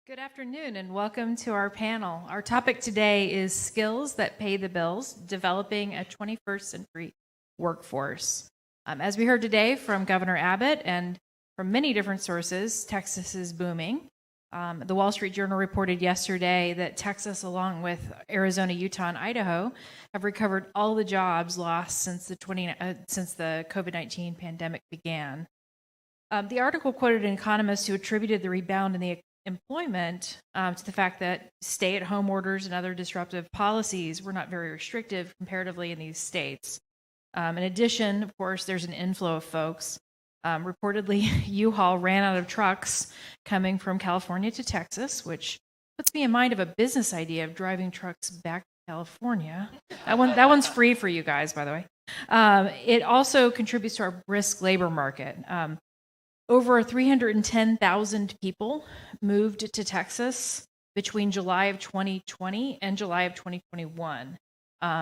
Good afternoon and welcome to our panel. Our topic today is skills that pay the bills, developing a 21st century workforce. As we heard today from Governor Abbott and from many different sources, Texas is booming. The Wall Street Journal reported yesterday that Texas, along with Arizona, Utah, and Idaho, have recovered all the jobs lost since the COVID-19 pandemic began. The article quoted an economist who attributed the rebound in the employment to the fact that stay-at-home orders and other disruptive policies were not very restrictive comparatively in these states. In addition, of course, there's an inflow of folks. Reportedly, U-Haul ran out of trucks coming from California to Texas, which puts me in mind of a business idea of driving trucks back to California. That one's free for you guys, by the way. It also contributes to our brisk labor market. Over 310,000 people moved to Texas between July of 2020 and July of 2021.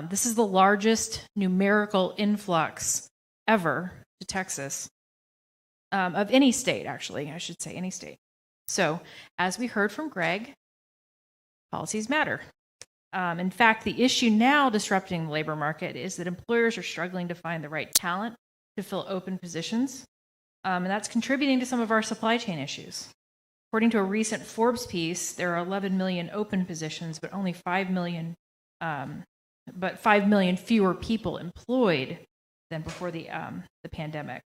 This is the largest numerical influx ever to Texas, of any state, actually, I should say any state. So, as we heard from Greg, policies matter. In fact, the issue now disrupting the labor market is that employers are struggling to find the right talent to fill open positions. And that's contributing to some of our supply chain issues. According to a recent Forbes piece, there are 11 million open positions, but only 5 million fewer people employed than before the pandemic.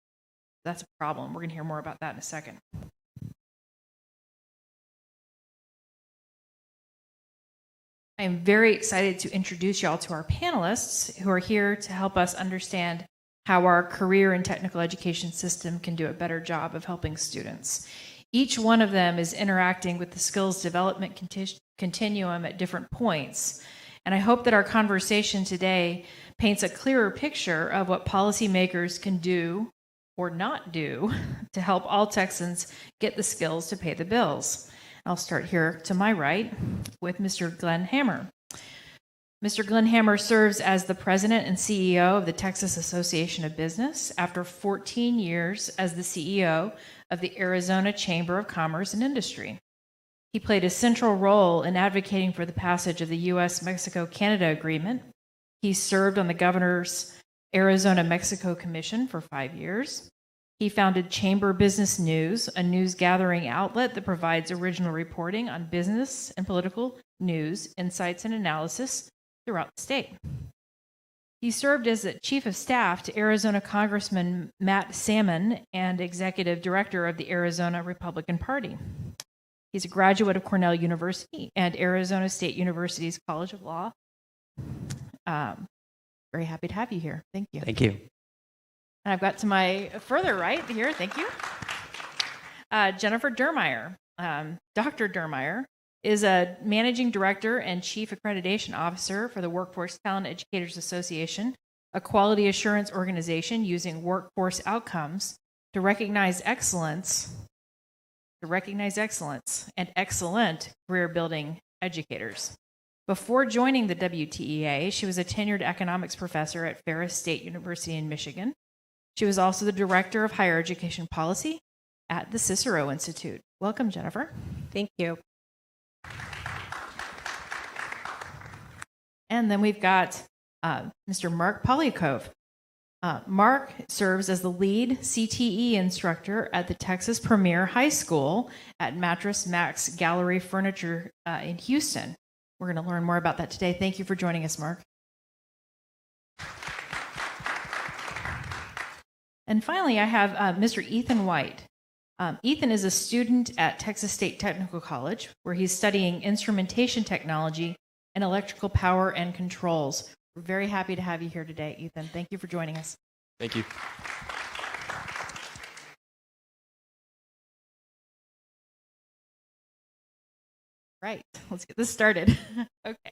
That's a problem. We're going to hear more about that in a second. I am very excited to introduce y'all to our panelists who are here to help us understand how our career and technical education system can do a better job of helping students. Each one of them is interacting with the skills development continuum at different points. And I hope that our conversation today paints a clearer picture of what policymakers can do or not do to help all Texans get the skills to pay the bills. I'll start here to my right with Mr. Glen Hammer. Mr. Glen Hammer serves as the president and CEO of the Texas Association of Business after 14 years as the CEO of the Arizona Chamber of Commerce and Industry. He played a central role in advocating for the passage of the U.S.-Mexico-Canada Agreement. He served on the governor's Arizona-Mexico Commission for 5 years. He founded Chamber Business News, a news gathering outlet that provides original reporting on business and political news, insights, and analysis throughout the state. He served as the chief of staff to Arizona Congressman Matt Salmon and executive director of the Arizona Republican Party. He's a graduate of Cornell University and Arizona State University's College of Law. Very happy to have you here. Thank you. Thank you. And I've got to my further right here, thank you, Jennifer Dirmeyer. Dr. Dirmeyer is a managing director and chief accreditation officer for the Workforce Talent Educators Association, a quality assurance organization using workforce outcomes to recognize excellence and excellent career building educators. Before joining the WTEA, she was a tenured economics professor at Ferris State University in Michigan. She was also the director of higher education policy at the Cicero Institute. Welcome, Jennifer. Thank you. And then we've got Mr. Marc Pollicove. Marc serves as the lead CTE instructor at the Texas Premier High School at Mattress Max Gallery Furniture in Houston. We're going to learn more about that today. Thank you for joining us, Marc. And finally, I have Mr. Ethan White. Ethan is a student at Texas State Technical College, where he's studying instrumentation technology and electrical power and controls. We're very happy to have you here today, Ethan. Thank you for joining us. Thank you. Right, let's get this started. Okay.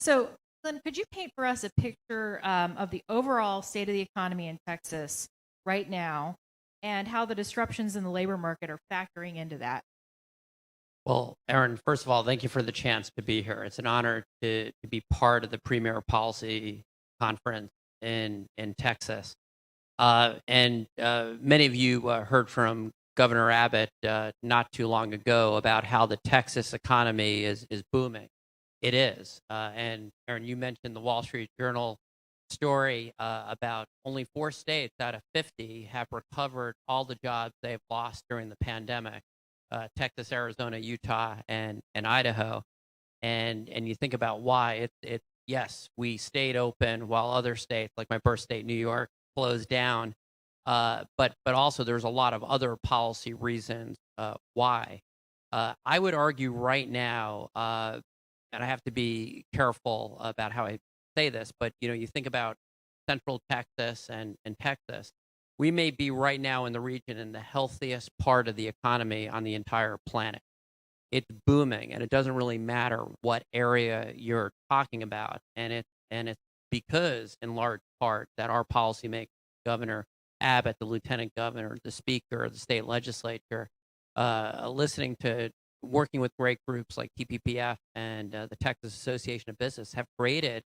So, Glen, could you paint for us a picture of the overall state of the economy in Texas right now and how the disruptions in the labor market are factoring into that? Well, Erin, first of all, thank you for the chance to be here. It's an honor to be part of the Premier Policy Conference in Texas. And many of you heard from Governor Abbott not too long ago about how the Texas economy is booming. It is. And Erin, you mentioned the Wall Street Journal story about only 4 states out of 50 have recovered all the jobs they've lost during the pandemic: Texas, Arizona, Utah, and Idaho. And you think about why. Yes, we stayed open while other states, like my birth state, New York, closed down. But also there's a lot of other policy reasons why. I would argue right now, and I have to be careful about how I say this, but you think about Central Texas and Texas. We may be right now in the region in the healthiest part of the economy on the entire planet. It's booming, and it doesn't really matter what area you're talking about, and it's because, in large part, that our policymakers, Governor Abbott, the Lieutenant Governor, the Speaker, the state legislature, working with great groups like TPPF and the Texas Association of Business, have created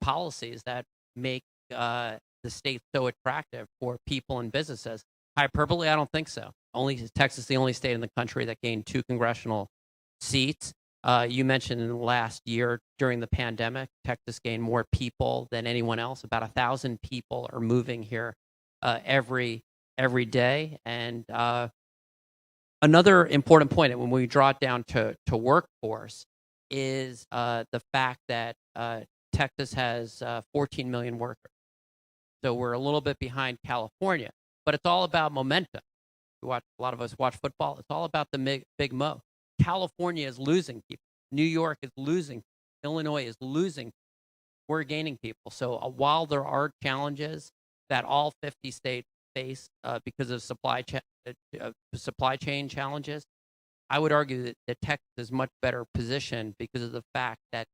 policies that make the state so attractive for people and businesses. Hyperbole? I don't think so. Texas is the only state in the country that gained 2 congressional seats. You mentioned in the last year during the pandemic, Texas gained more people than anyone else. About 1,000 people are moving here every day. And another important point, when we draw it down to workforce, is the fact that Texas has 14 million workers. So we're a little bit behind California, but it's all about momentum. A lot of us watch football. It's all about the big mo. California is losing people. New York is losing. Illinois is losing. We're gaining people. So while there are challenges that all 50 states face because of supply chain challenges, I would argue that Texas is much better positioned because of the fact that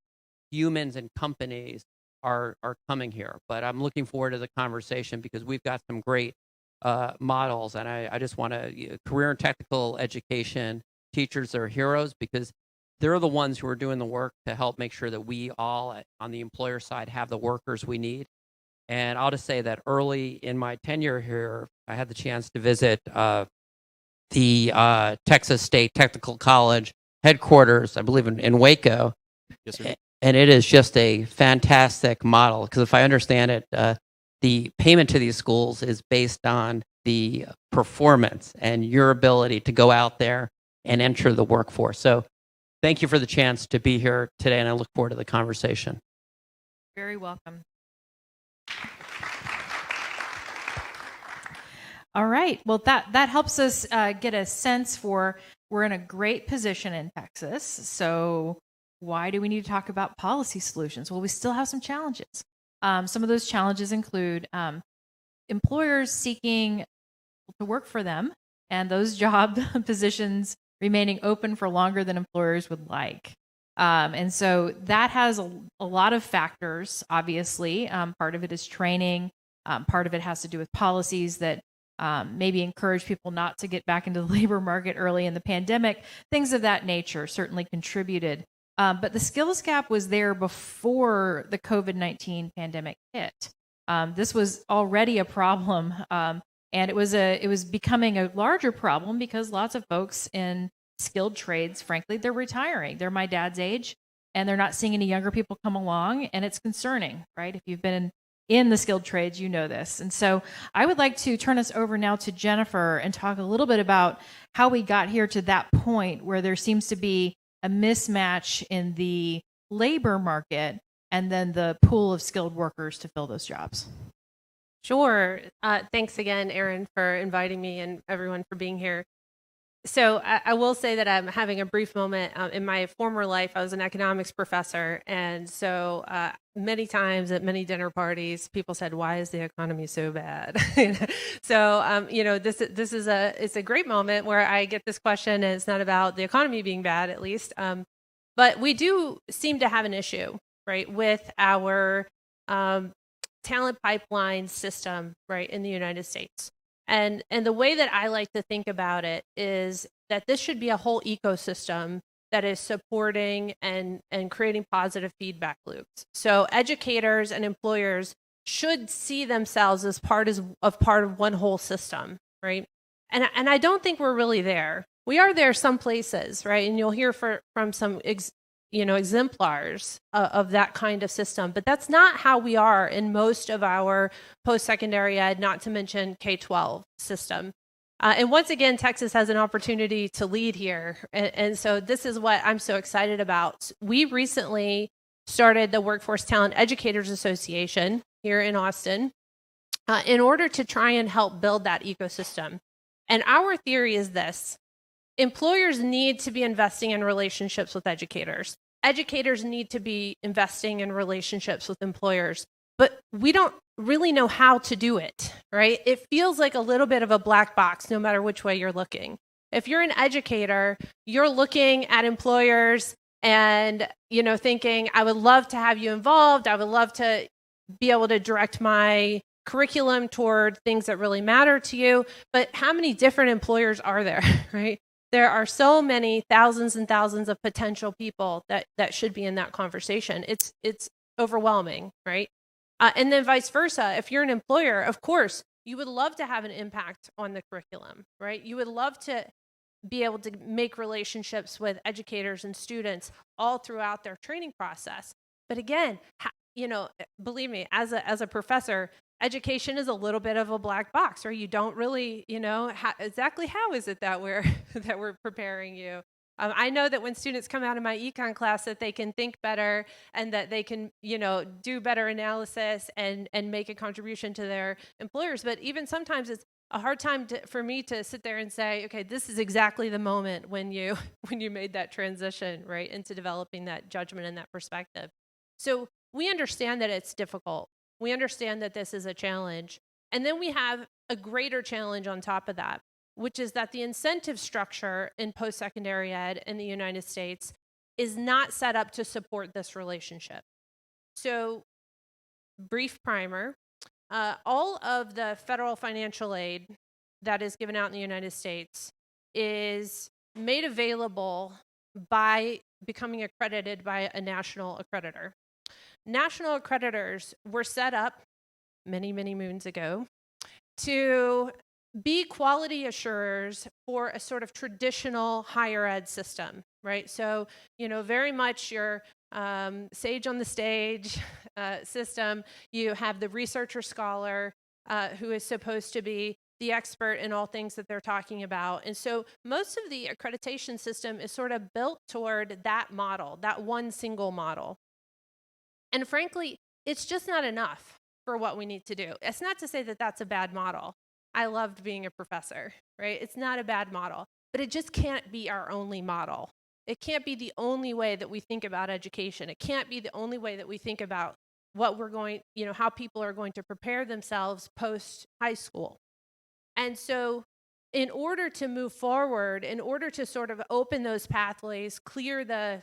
humans and companies are coming here. But I'm looking forward to the conversation because we've got some great models, and I just want to career and technical education teachers are heroes because they're the ones who are doing the work to help make sure that we all on the employer side have the workers we need. And I'll just say that early in my tenure here, I had the chance to visit the Texas State Technical College headquarters, I believe in Waco. Yes, sir. And it is just a fantastic model because if I understand it, the payment to these schools is based on the performance and your ability to go out there and enter the workforce. So thank you for the chance to be here today, and I look forward to the conversation. Very welcome. All right. Well, that helps us get a sense for we're in a great position in Texas. So why do we need to talk about policy solutions? Well, we still have some challenges. Some of those challenges include employers seeking to work for them and those job positions remaining open for longer than employers would like. And so that has a lot of factors, obviously. Part of it is training. Part of it has to do with policies that maybe encourage people not to get back into the labor market early in the pandemic. Things of that nature certainly contributed. But the skills gap was there before the COVID-19 pandemic hit. This was already a problem, and it was becoming a larger problem because lots of folks in skilled trades, frankly, they're retiring. They're my dad's age, and they're not seeing any younger people come along, and it's concerning, right? If you've been in the skilled trades, you know this. And so I would like to turn us over now to Jennifer and talk a little bit about how we got here to that point where there seems to be a mismatch in the labor market and then the pool of skilled workers to fill those jobs. Sure. Thanks again, Erin, for inviting me and everyone for being here. So I will say that I'm having a brief moment. In my former life, I was an economics professor. And so many times at many dinner parties, people said, why is the economy so bad? So, this is it's a great moment where I get this question, and it's not about the economy being bad, at least. But we do seem to have an issue, right, with our talent pipeline system, right, in the United States. And the way that I like to think about it is that this should be a whole ecosystem that is supporting and creating positive feedback loops. So educators and employers should see themselves as part of one whole system, right? And I don't think we're really there. We are there some places, right? And you'll hear from some exemplars of that kind of system, but that's not how we are in most of our post-secondary ed, not to mention K-12 system. And once again, Texas has an opportunity to lead here. And so this is what I'm so excited about. We recently started the Workforce Talent Educators Association here in Austin in order to try and help build that ecosystem. And our theory is this: employers need to be investing in relationships with educators. Educators need to be investing in relationships with employers, but we don't really know how to do it, right? It feels like a little bit of a black box no matter which way you're looking. If you're an educator, you're looking at employers and, thinking, I would love to have you involved. I would love to be able to direct my curriculum toward things that really matter to you. But how many different employers are there, right? There are so many thousands and thousands of potential people that should be in that conversation. It's overwhelming, right? And then vice versa. If you're an employer, of course, you would love to have an impact on the curriculum, right? You would love to be able to make relationships with educators and students all throughout their training process. But again, believe me, as a professor, education is a little bit of a black box, or you don't really, exactly how is it that we're preparing you. I know that when students come out of my econ class that they can think better and that they can, do better analysis and make a contribution to their employers. But even sometimes it's a hard time for me to sit there and say, okay, this is exactly the moment when you made that transition, right, into developing that judgment and that perspective. So we understand that it's difficult. We understand that this is a challenge. And then we have a greater challenge on top of that, which is that the incentive structure in post-secondary ed in the United States is not set up to support this relationship. So, brief primer, all of the federal financial aid that is given out in the United States is made available by becoming accredited by a national accreditor. National accreditors were set up many, many moons ago to be quality assurers for a sort of traditional higher ed system, right? So, very much your sage on the stage system. You have the researcher scholar who is supposed to be the expert in all things that they're talking about. And so most of the accreditation system is sort of built toward that model, that one single model. And frankly, it's just not enough for what we need to do. It's not to say that that's a bad model. I loved being a professor, right? It's not a bad model, but it just can't be our only model. It can't be the only way that we think about education. It can't be the only way that we think about what we're going, how people are going to prepare themselves post high school. And so in order to move forward, in order to sort of open those pathways, clear the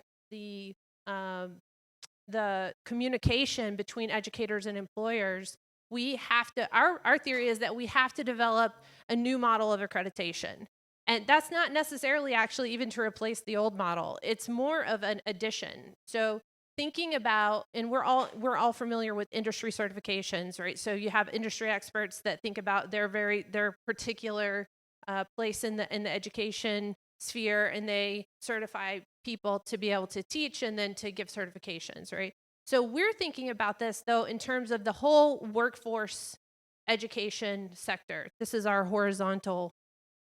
communication between educators and employers, we have to, our theory is that we have to develop a new model of accreditation. And that's not necessarily actually even to replace the old model. It's more of an addition. So thinking about, and we're all familiar with industry certifications, right? So you have industry experts that think about their particular place in the education sphere, and they certify people to be able to teach and then to give certifications, right? So we're thinking about this, though, in terms of the whole workforce education sector. This is our horizontal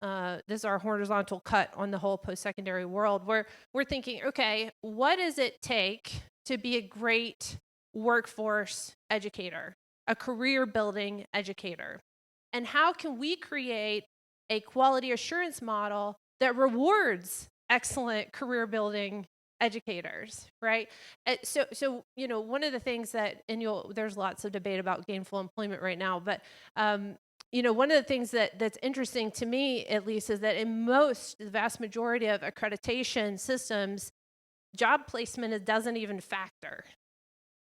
cut on the whole post-secondary world, where we're thinking, okay, what does it take to be a great workforce educator, a career-building educator? And how can we create a quality assurance model that rewards excellent career-building educators, right? So one of the things that, and there's lots of debate about gainful employment right now, but one of the things that's interesting to me, at least, is that in the vast majority of accreditation systems, job placement doesn't even factor,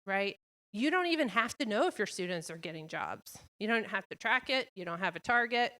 right? You don't even have to know if your students are getting jobs. You don't have to track it. You don't have a target,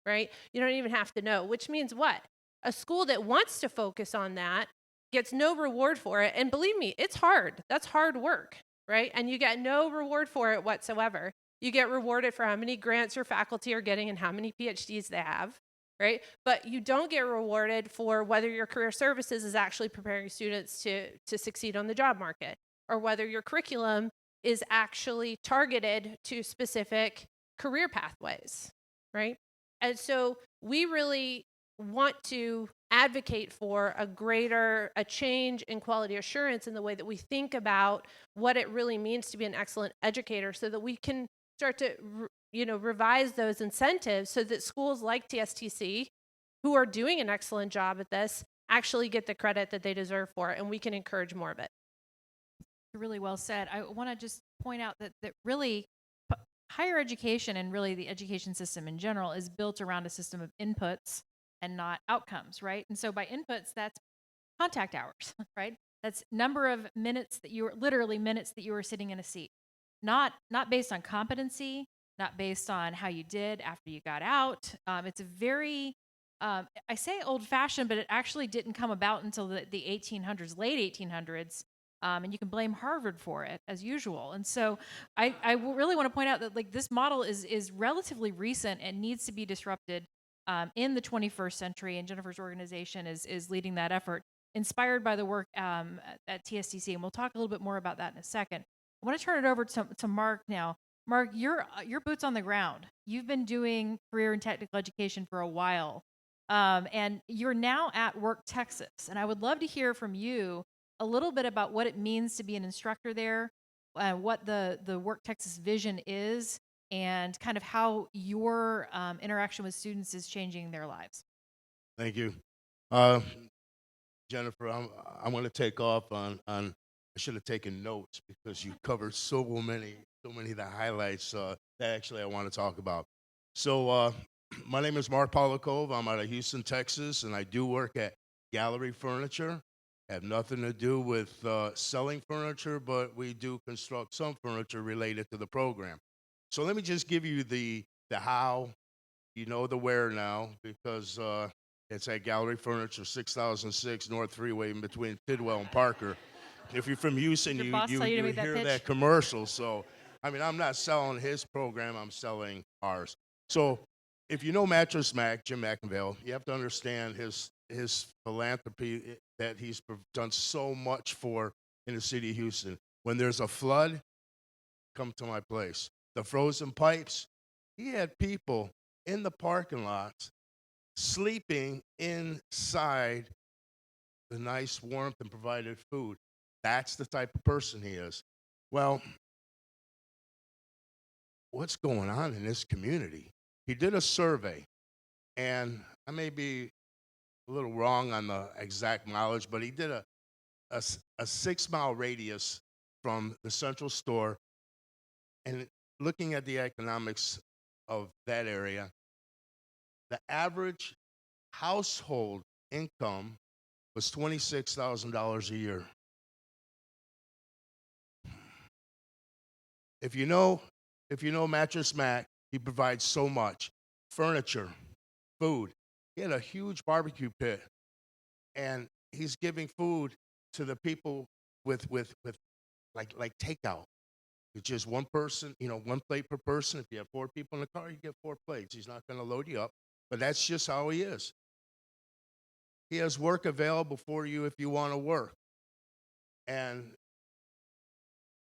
right? You don't even have to know, which means what? A school that wants to focus on that gets no reward for it. And believe me, it's hard. That's hard work, right? And you get no reward for it whatsoever. You get rewarded for how many grants your faculty are getting and how many PhDs they have, right? But you don't get rewarded for whether your career services is actually preparing students to succeed on the job market, or whether your curriculum is actually targeted to specific career pathways, right? And so we really want to advocate for a change in quality assurance in the way that we think about what it really means to be an excellent educator, so that we can start to revise those incentives so that schools like TSTC, who are doing an excellent job at this, actually get the credit that they deserve for it, and we can encourage more of it. Really well said. I want to just point out that really higher education, and really the education system in general, is built around a system of inputs and not outcomes, right? And so by inputs, that's contact hours, right? That's number of minutes that you were sitting in a seat. Not based on competency, not based on how you did after you got out. It's a very I say old-fashioned, but it actually didn't come about until the 1800s, late 1800s. And you can blame Harvard for it, as usual. And so I really want to point out that like this model is relatively recent and needs to be disrupted in the 21st century. And Jennifer's organization is leading that effort, inspired by the work at TSTC. And we'll talk a little bit more about that in a second. I want to turn it over to Marc now. Marc, your boots on the ground. You've been doing career and technical education for a while, and you're now at Work Texas. And I would love to hear from you a little bit about what it means to be an instructor there, what the Work Texas vision is, and kind of how your interaction with students is changing their lives. Thank you. Jennifer, I'm going to take off on I should have taken notes because you covered so many of the highlights that actually I want to talk about. So my name is Marc Pollicove. I'm out of Houston, Texas, and I do work at Gallery Furniture. Have nothing to do with selling furniture, but we do construct some furniture related to the program. So let me just give you the how. You know the where now, because it's at Gallery Furniture, 6006 North Freeway, in between Tidwell and Parker. If you're from Houston, Did your you boss tell you to make that hear pitch? that commercial. So, I mean, I'm not selling his program, I'm selling ours. So, if you know Mattress Mac, Jim McInville, you have to understand his philanthropy that he's done so much for in the city of Houston. When there's a flood, come to my place. The frozen pipes, he had people in the parking lots sleeping inside the nice warmth and provided food. That's the type of person he is. Well, what's going on in this community? He did a survey, and I may be a little wrong on the exact mileage, but he did a 6-mile radius from the central store, and looking at the economics of that area, the average household income was $26,000 a year. If you know Mattress Mac, he provides so much: furniture, food. He had a huge barbecue pit, and he's giving food to the people with like takeout. It's just one person, one plate per person. If you have 4 people in the car, you get 4 plates. He's not going to load you up, but that's just how he is. He has work available for you if you want to work. And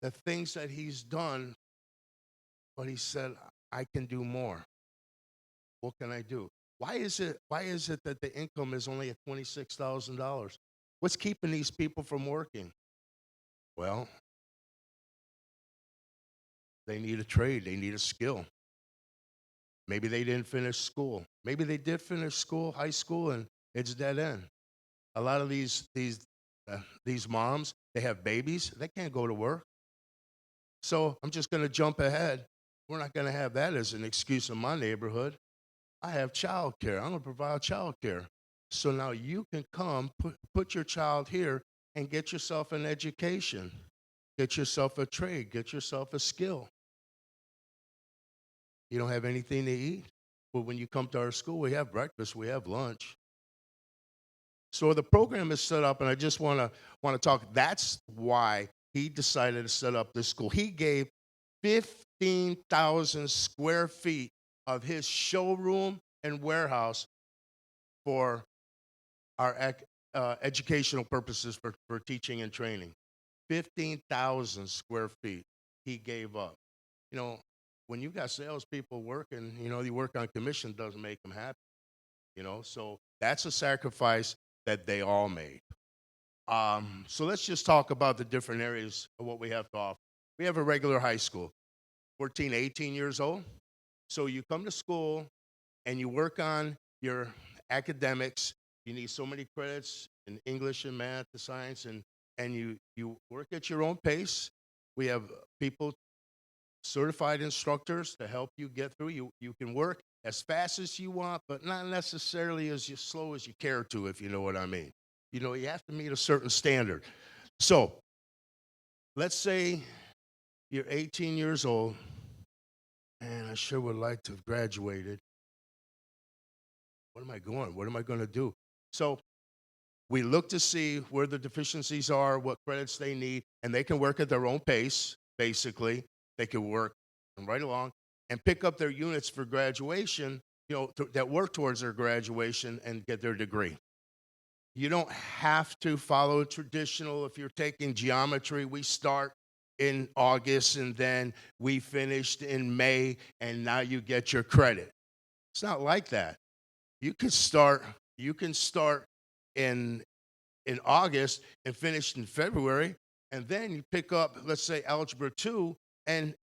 the things that he's done, but he said, I can do more. What can I do? Why is it that the income is only at $26,000? What's keeping these people from working? Well, they need a trade. They need a skill. Maybe they didn't finish school. Maybe they did finish school, high school, and it's dead end. A lot of these moms, they have babies. They can't go to work. So I'm just going to jump ahead. We're not going to have that as an excuse in my neighborhood. I have child care. I'm going to provide child care. So now you can come, put your child here, and get yourself an education. Get yourself a trade. Get yourself a skill. You don't have anything to eat? Well, when you come to our school, we have breakfast, we have lunch. So the program is set up, and I just want to talk. That's why he decided to set up this school. He gave 15,000 square feet of his showroom and warehouse for our educational purposes for teaching and training. 15,000 square feet he gave up. You know, when you got salespeople working, you know, you work on commission doesn't make them happy. You know, so that's a sacrifice that they all made. So let's just talk about the different areas of what we have to offer. We have a regular high school, 14, 18 years old. So you come to school and you work on your academics. You need so many credits in English and math and science, and you work at your own pace. We have people, certified instructors to help you get through. You can work as fast as you want, but not necessarily as slow as you care to, if you know what I mean. You know, you have to meet a certain standard. So let's say you're 18 years old, and I sure would like to have graduated. What am I going? What am I going to do? So we look to see where the deficiencies are, what credits they need, and they can work at their own pace, basically. They can work right along and pick up their units for graduation, you know, that work towards their graduation and get their degree. You don't have to follow traditional. If you're taking geometry, we start in August and then we finished in May and now you get your credit. It's not like that. You can start in August and finish in February, and then you pick up, let's say, Algebra 2, and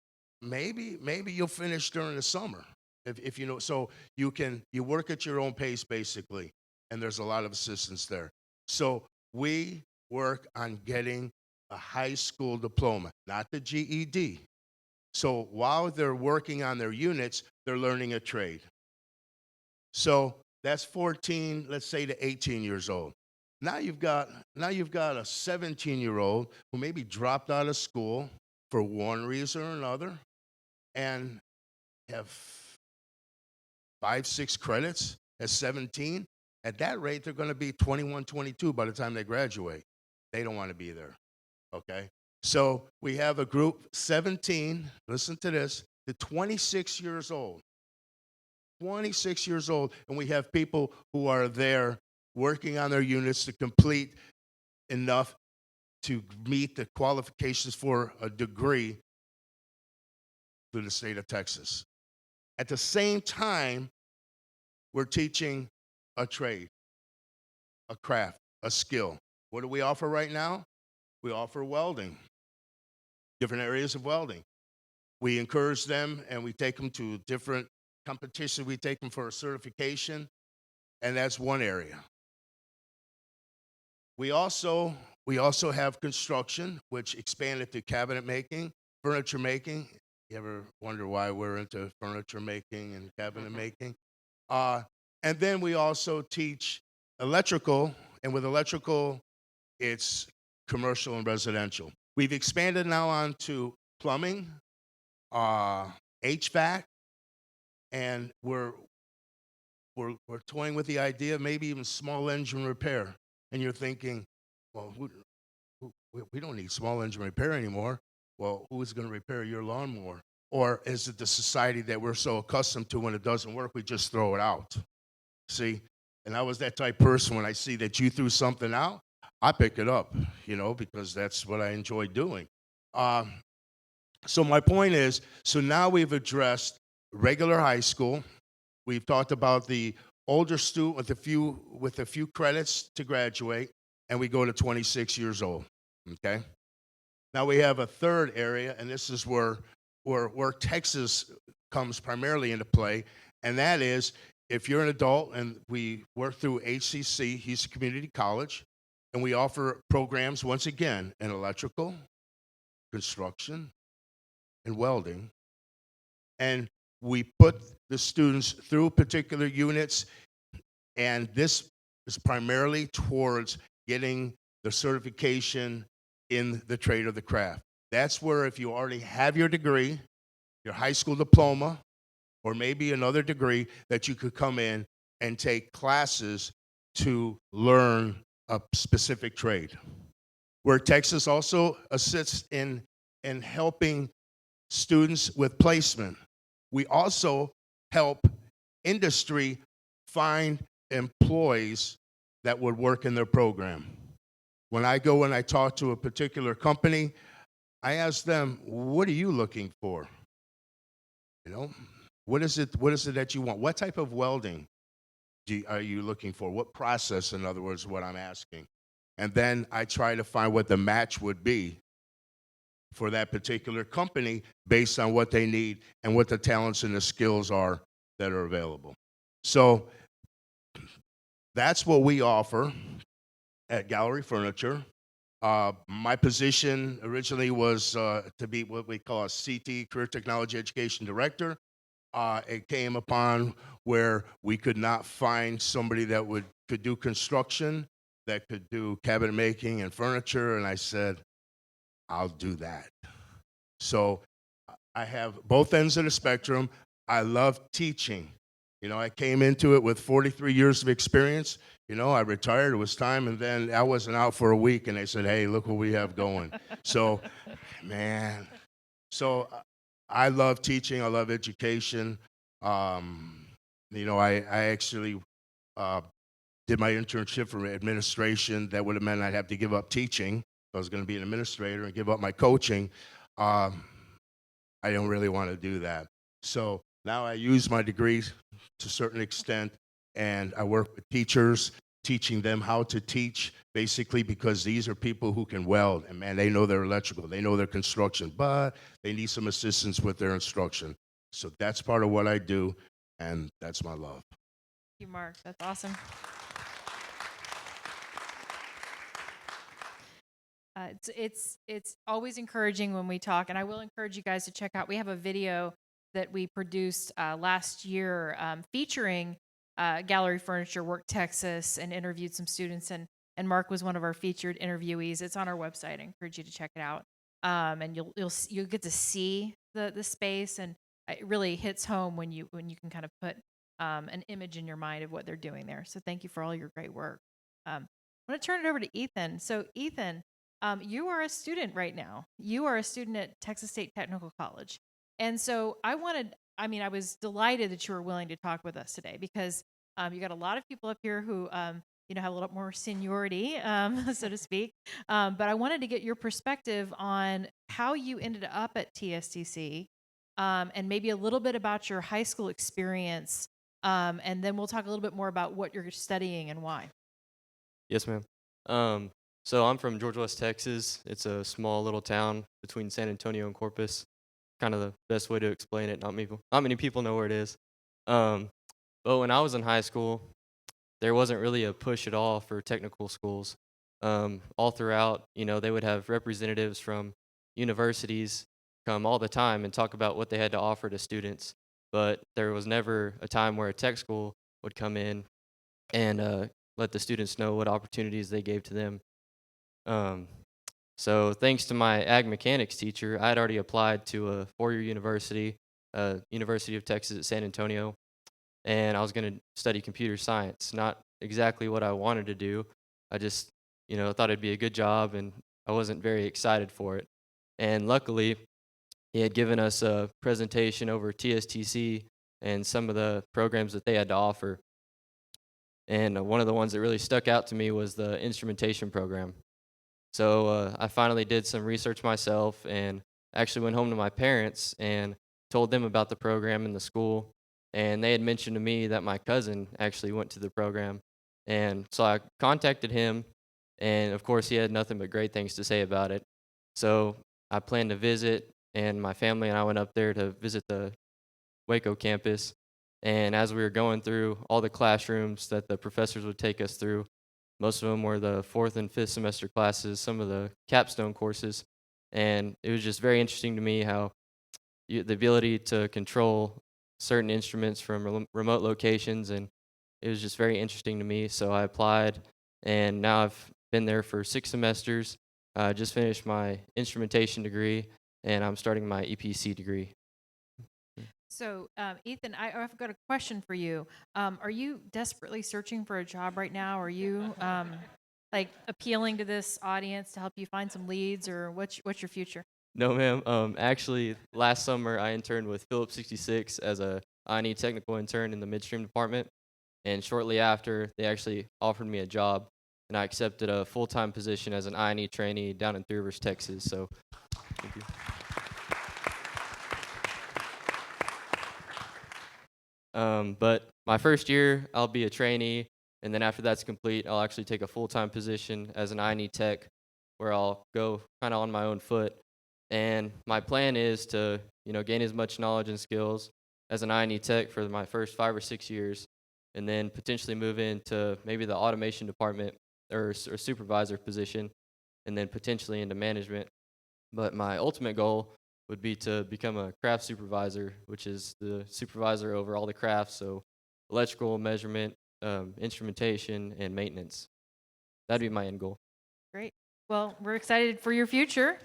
maybe you'll finish during the summer. If you know, so you work at your own pace, basically, and there's a lot of assistance there. So we work on getting a high school diploma, not the GED. So while they're working on their units, they're learning a trade. So that's 14, let's say, to 18 years old. Now you've got a 17-year-old who maybe dropped out of school for one reason or another and have 5, 6 credits at 17. At that rate, they're going to be 21, 22 by the time they graduate. They don't want to be there, okay? So we have a group, 17, listen to this, to 26 years old. 26 years old, and we have people who are there working on their units to complete enough to meet the qualifications for a degree through the state of Texas. At the same time, we're teaching a trade, a craft, a skill. What do we offer right now? We offer welding, different areas of welding. We encourage them and we take them to different competitions. We take them for a certification, and that's one area. We also have construction, which expanded to cabinet making, furniture making. You ever wonder why we're into furniture making and cabinet making? And then we also teach electrical, and with electrical, it's commercial and residential. We've expanded now on to plumbing, HVAC, and we're toying with the idea of maybe even small engine repair. And you're thinking, well, we don't need small engine repair anymore. Well, who is going to repair your lawnmower? Or is it the society that we're so accustomed to when it doesn't work, we just throw it out? See? And I was that type of person. When I see that you threw something out, I pick it up, you know, because that's what I enjoy doing. So my point is, so now we've addressed regular high school. We've talked about the older student with a few credits to graduate, and we go to 26 years old, okay? Now we have a third area, and this is where Texas comes primarily into play, and that is if you're an adult, and we work through HCC, Houston Community College, and we offer programs, once again, in electrical, construction, and welding, and we put the students through particular units, and this is primarily towards getting the certification in the trade or the craft. That's where if you already have your degree, your high school diploma, or maybe another degree, that you could come in and take classes to learn a specific trade. Where Texas also assists in helping students with placement. We also help industry find employees that would work in their program. When I go and I talk to a particular company, I ask them, what are you looking for? You know, what is it that you want? What type of welding are you looking for? What process, in other words, what I'm asking? And then I try to find what the match would be for that particular company based on what they need and what the talents and the skills are that are available. So that's what we offer at Gallery Furniture. My position originally was to be what we call a CT, Career Technology Education Director. It came upon where we could not find somebody that could do construction, that could do cabinet making and furniture, and I said, I'll do that. So I have both ends of the spectrum. I love teaching. You know, I came into it with 43 years of experience. You know, I retired, it was time, and then I wasn't out for a week, and they said, hey, look what we have going. So, man, so I love teaching, I love education. You know, I actually did my internship for administration. That would have meant I'd have to give up teaching. I was going to be an administrator and give up my coaching. I don't really want to do that. So now I use my degrees to a certain extent, and I work with teachers, teaching them how to teach, basically because these are people who can weld, and man, they know their electrical, they know their construction, but they need some assistance with their instruction. So that's part of what I do, and that's my love. Thank you, Marc. That's awesome. It's always encouraging when we talk, and I will encourage you guys to check out. We have a video that we produced last year featuring Gallery Furniture Work Texas, and interviewed some students, and Marc was one of our featured interviewees. It's on our website. I encourage you to check it out, and you'll get to see the space, and it really hits home when you can kind of put an image in your mind of what they're doing there. So thank you for all your great work. I'm going to turn it over to Ethan. So Ethan, you are a student right now. You are a student at Texas State Technical College. And so I was delighted that you were willing to talk with us today, because you got a lot of people up here who, have a little more seniority, so to speak. But I wanted to get your perspective on how you ended up at TSTC, and maybe a little bit about your high school experience. And then we'll talk a little bit more about what you're studying and why. Yes, ma'am. So I'm from Georgia West, Texas. It's a small little town between San Antonio and Corpus. Kind of the best way to explain it. Not many people know where it is. But when I was in high school, there wasn't really a push at all for technical schools. All throughout, they would have representatives from universities come all the time and talk about what they had to offer to students. But there was never a time where a tech school would come in and let the students know what opportunities they gave to them. So thanks to my ag mechanics teacher, I had already applied to a four-year university, University of Texas at San Antonio, and I was going to study computer science. Not exactly what I wanted to do. I just, thought it'd be a good job, and I wasn't very excited for it. And luckily, he had given us a presentation over TSTC and some of the programs that they had to offer. And one of the ones that really stuck out to me was the instrumentation program. So I finally did some research myself and actually went home to my parents and told them about the program in the school. And they had mentioned to me that my cousin actually went to the program. And so I contacted him, and of course he had nothing but great things to say about it. So I planned to visit, and my family and I went up there to visit the Waco campus. And as we were going through all the classrooms that the professors would take us through, most of them were the 4th and 5th semester classes, some of the capstone courses. And it was just very interesting to me how the ability to control certain instruments from remote locations, and it was just very interesting to me. So I applied, and now I've been there for 6 semesters. I just finished my instrumentation degree, and I'm starting my EPC degree. So, Ethan, I've got a question for you. Are you desperately searching for a job right now? Are you appealing to this audience to help you find some leads, or what's your future? No, ma'am. Actually, last summer I interned with Phillips 66 as a I&E technical intern in the midstream department. And shortly after, they actually offered me a job, and I accepted a full-time position as an I&E trainee down in Three Rivers, Texas. So, thank you. But my first year, I'll be a trainee, and then after that's complete, I'll actually take a full-time position as an I&E tech, where I'll go kind of on my own foot. And my plan is to, gain as much knowledge and skills as an I&E tech for my first 5 or 6 years, and then potentially move into maybe the automation department or supervisor position, and then potentially into management. But my ultimate goal would be to become a craft supervisor, which is the supervisor over all the crafts, so electrical, measurement, instrumentation, and maintenance. That'd be my end goal. Great. Well, we're excited for your future.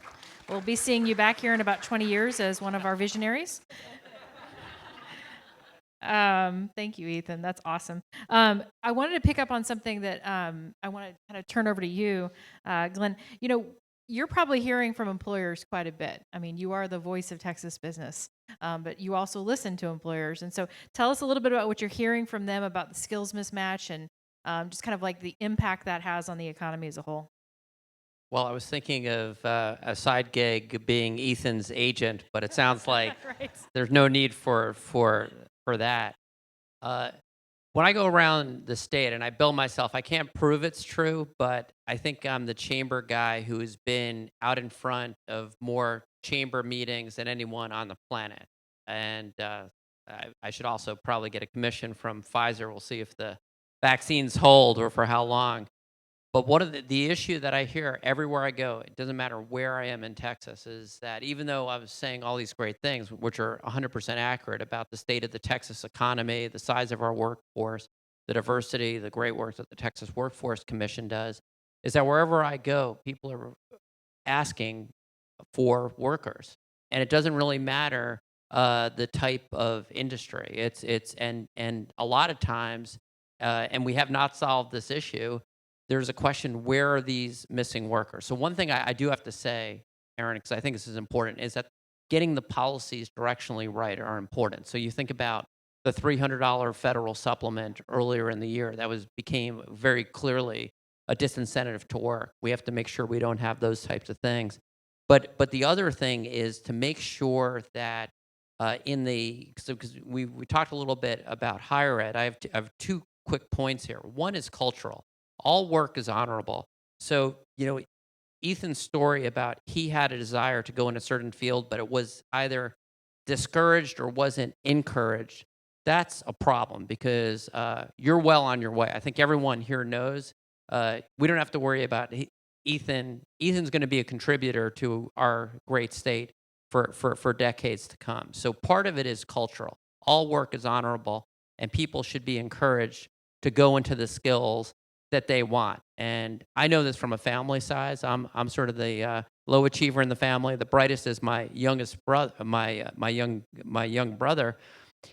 We'll be seeing you back here in about 20 years as one of our visionaries. Thank you, Ethan. That's awesome. I wanted to pick up on something that I want to kind of turn over to you, Glenn. You're probably hearing from employers quite a bit. I mean, you are the voice of Texas business, but you also listen to employers. And so tell us a little bit about what you're hearing from them about the skills mismatch and just kind of like the impact that has on the economy as a whole. Well, I was thinking of a side gig being Ethan's agent, but it sounds like Right. there's no need for that. When I go around the state and I bill myself, I can't prove it's true, but I think I'm the chamber guy who's been out in front of more chamber meetings than anyone on the planet. And I should also probably get a commission from Pfizer. We'll see if the vaccines hold or for how long. But one of the issue that I hear everywhere I go, it doesn't matter where I am in Texas, is that even though I was saying all these great things, which are 100% accurate about the state of the Texas economy, the size of our workforce, the diversity, the great work that the Texas Workforce Commission does, is that wherever I go, people are asking for workers. And it doesn't really matter the type of industry. And a lot of times, and we have not solved this issue, there's a question, where are these missing workers? So one thing I do have to say, Erin, because I think this is important, is that getting the policies directionally right are important. So you think about the $300 federal supplement earlier in the year, that became very clearly a disincentive to work. We have to make sure we don't have those types of things. But the other thing is to make sure that because we talked a little bit about higher ed. I have 2 quick points here. One is cultural. All work is honorable. So, Ethan's story about he had a desire to go in a certain field, but it was either discouraged or wasn't encouraged. That's a problem because you're well on your way. I think everyone here knows we don't have to worry about Ethan. Ethan's going to be a contributor to our great state for decades to come. So part of it is cultural. All work is honorable, and people should be encouraged to go into the skills that they want. And I know this from a family size. I'm sort of the low achiever in the family. The brightest is my youngest brother, my young brother.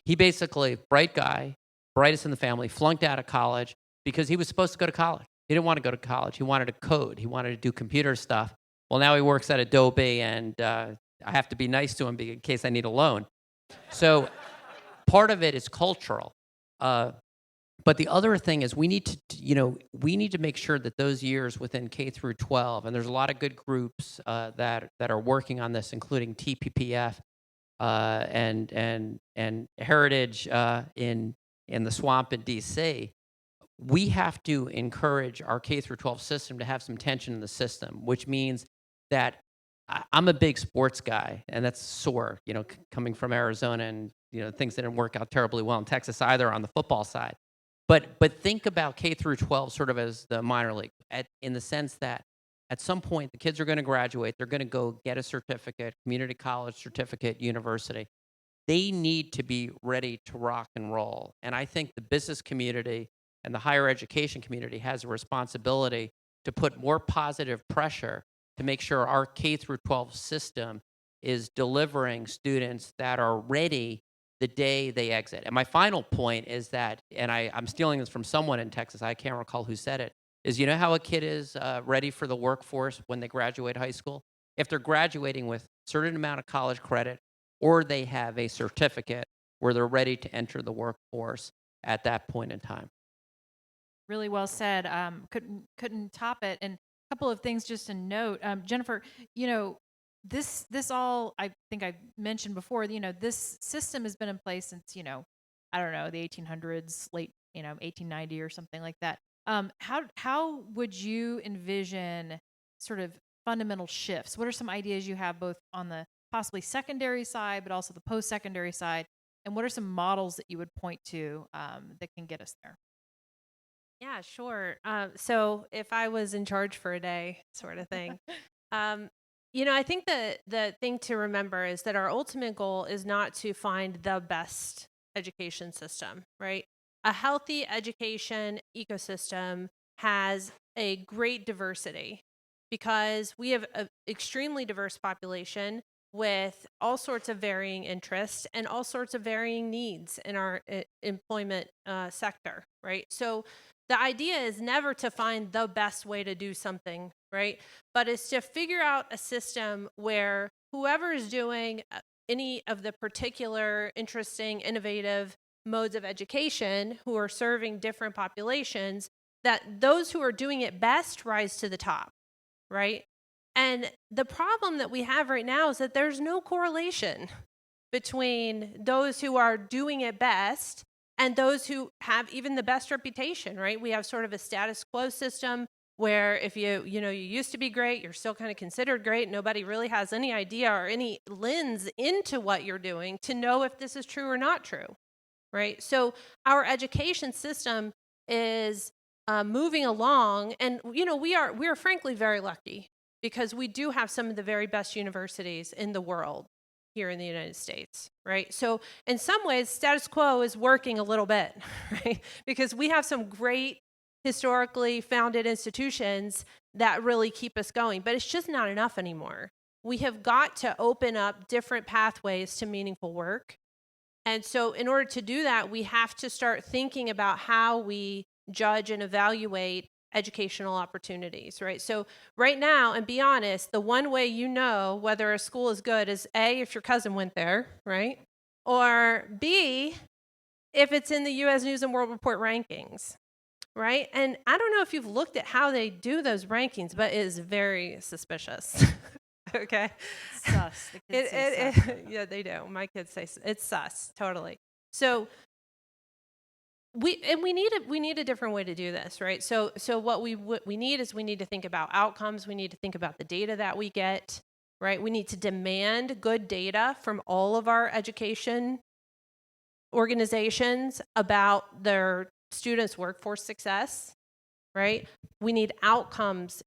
He basically, bright guy, brightest in the family, flunked out of college because he was supposed to go to college. He didn't want to go to college. He wanted to code. He wanted to do computer stuff. Well, now he works at Adobe, and I have to be nice to him in case I need a loan. So part of it is cultural. But the other thing is we need to make sure that those years within K through 12, and there's a lot of good groups that are working on this, including TPPF and Heritage in the swamp in DC. We have to encourage our K through 12 system to have some tension in the system, which means that I'm a big sports guy, and that's sore, coming from Arizona, and things didn't work out terribly well in Texas either on the football side. But think about K through 12 sort of as the minor league, in the sense that at some point the kids are going to graduate, they're going to go get a certificate, community college certificate, university. They need to be ready to rock and roll. And I think the business community and the higher education community has a responsibility to put more positive pressure to make sure our K through 12 system is delivering students that are ready the day they exit. And my final point is that, and I'm stealing this from someone in Texas, I can't recall who said it, is how a kid is ready for the workforce when they graduate high school? If they're graduating with a certain amount of college credit, or they have a certificate where they're ready to enter the workforce at that point in time. Really well said. Couldn't top it. And a couple of things just to note, Jennifer. This all I think I mentioned before. This system has been in place since I don't know, the 1800s, late 1890 or something like that. How would you envision sort of fundamental shifts? What are some ideas you have both on the possibly secondary side, but also the post-secondary side? And what are some models that you would point to that can get us there? Yeah, sure. So if I was in charge for a day, sort of thing, I think the thing to remember is that our ultimate goal is not to find the best education system, right? A healthy education ecosystem has a great diversity because we have an extremely diverse population with all sorts of varying interests and all sorts of varying needs in our employment sector, right? So the idea is never to find the best way to do something, right? But it's to figure out a system where whoever is doing any of the particular interesting, innovative modes of education who are serving different populations, that those who are doing it best rise to the top, right? And the problem that we have right now is that there's no correlation between those who are doing it best and those who have even the best reputation, right? We have sort of a status quo system where if you used to be great, you're still kind of considered great. Nobody really has any idea or any lens into what you're doing to know if this is true or not true, right? So our education system is moving along, and we are frankly very lucky because we do have some of the very best universities in the world here in the United States, right? So in some ways, status quo is working a little bit, right? Because we have some great historically founded institutions that really keep us going, but it's just not enough anymore. We have got to open up different pathways to meaningful work. And so in order to do that, we have to start thinking about how we judge and evaluate educational opportunities, right? So right now, and be honest, the one way you know whether a school is good is A, if your cousin went there, right? Or B, if it's in the U.S. News and World Report rankings, right? And I don't know if you've looked at how they do those rankings, but it is very suspicious. Okay. Sus. The kids say sus. Yeah, they do. My kids say it's sus, totally. So we need a different way to do this, right? So what we need is we need to think about outcomes. We need to think about the data that we get, right? We need to demand good data from all of our education organizations about their students' workforce success, right? We need outcomes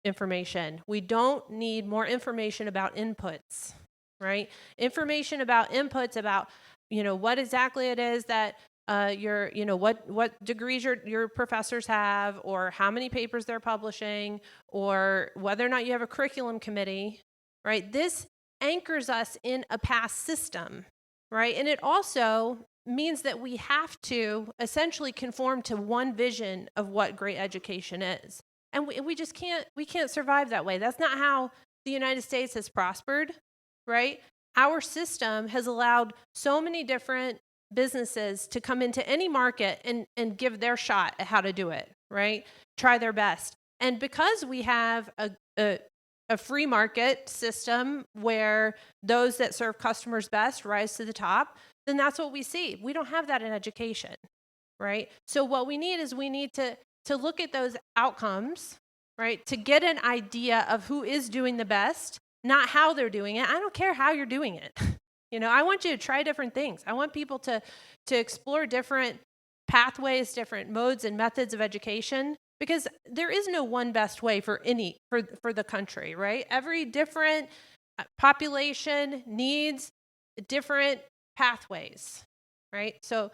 information. We don't need more information about inputs, right? Information about inputs about, what exactly it is that what degrees your professors have, or how many papers they're publishing, or whether or not you have a curriculum committee, right? This anchors us in a past system, right? And it also means that we have to essentially conform to one vision of what great education is. And we just can't survive that way. That's not how the United States has prospered, right? Our system has allowed so many different businesses to come into any market and give their shot at how to do it, right? Try their best. And because we have a free market system where those that serve customers best rise to the top, then that's what we see. We don't have that in education, right? So what we need is to look at those outcomes, right? To get an idea of who is doing the best, not how they're doing it. I don't care how you're doing it. I want you to try different things. I want people to explore different pathways, different modes and methods of education, because there is no one best way for the country, right? Every different population needs different pathways, right? So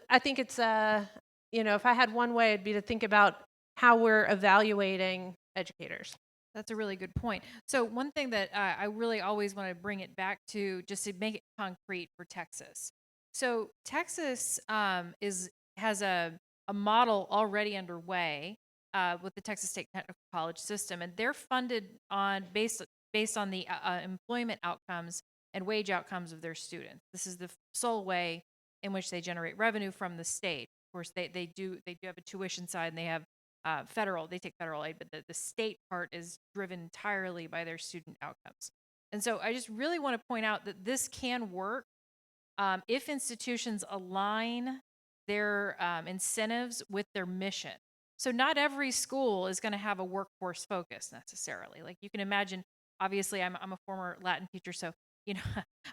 I think it's if I had one way, it'd be to think about how we're evaluating educators. That's a really good point. So one thing that I really always want to bring it back to, just to make it concrete for Texas. So Texas has a model already underway with the Texas State Technical College system, and they're funded based on the employment outcomes and wage outcomes of their students. This is the sole way in which they generate revenue from the state. course, they do have a tuition side, and they have they take federal aid, but the state part is driven entirely by their student outcomes. And so I just really want to point out that this can work if institutions align their incentives with their mission. So not every school is going to have a workforce focus necessarily. Like you can imagine, obviously, I'm a former Latin teacher, so you know,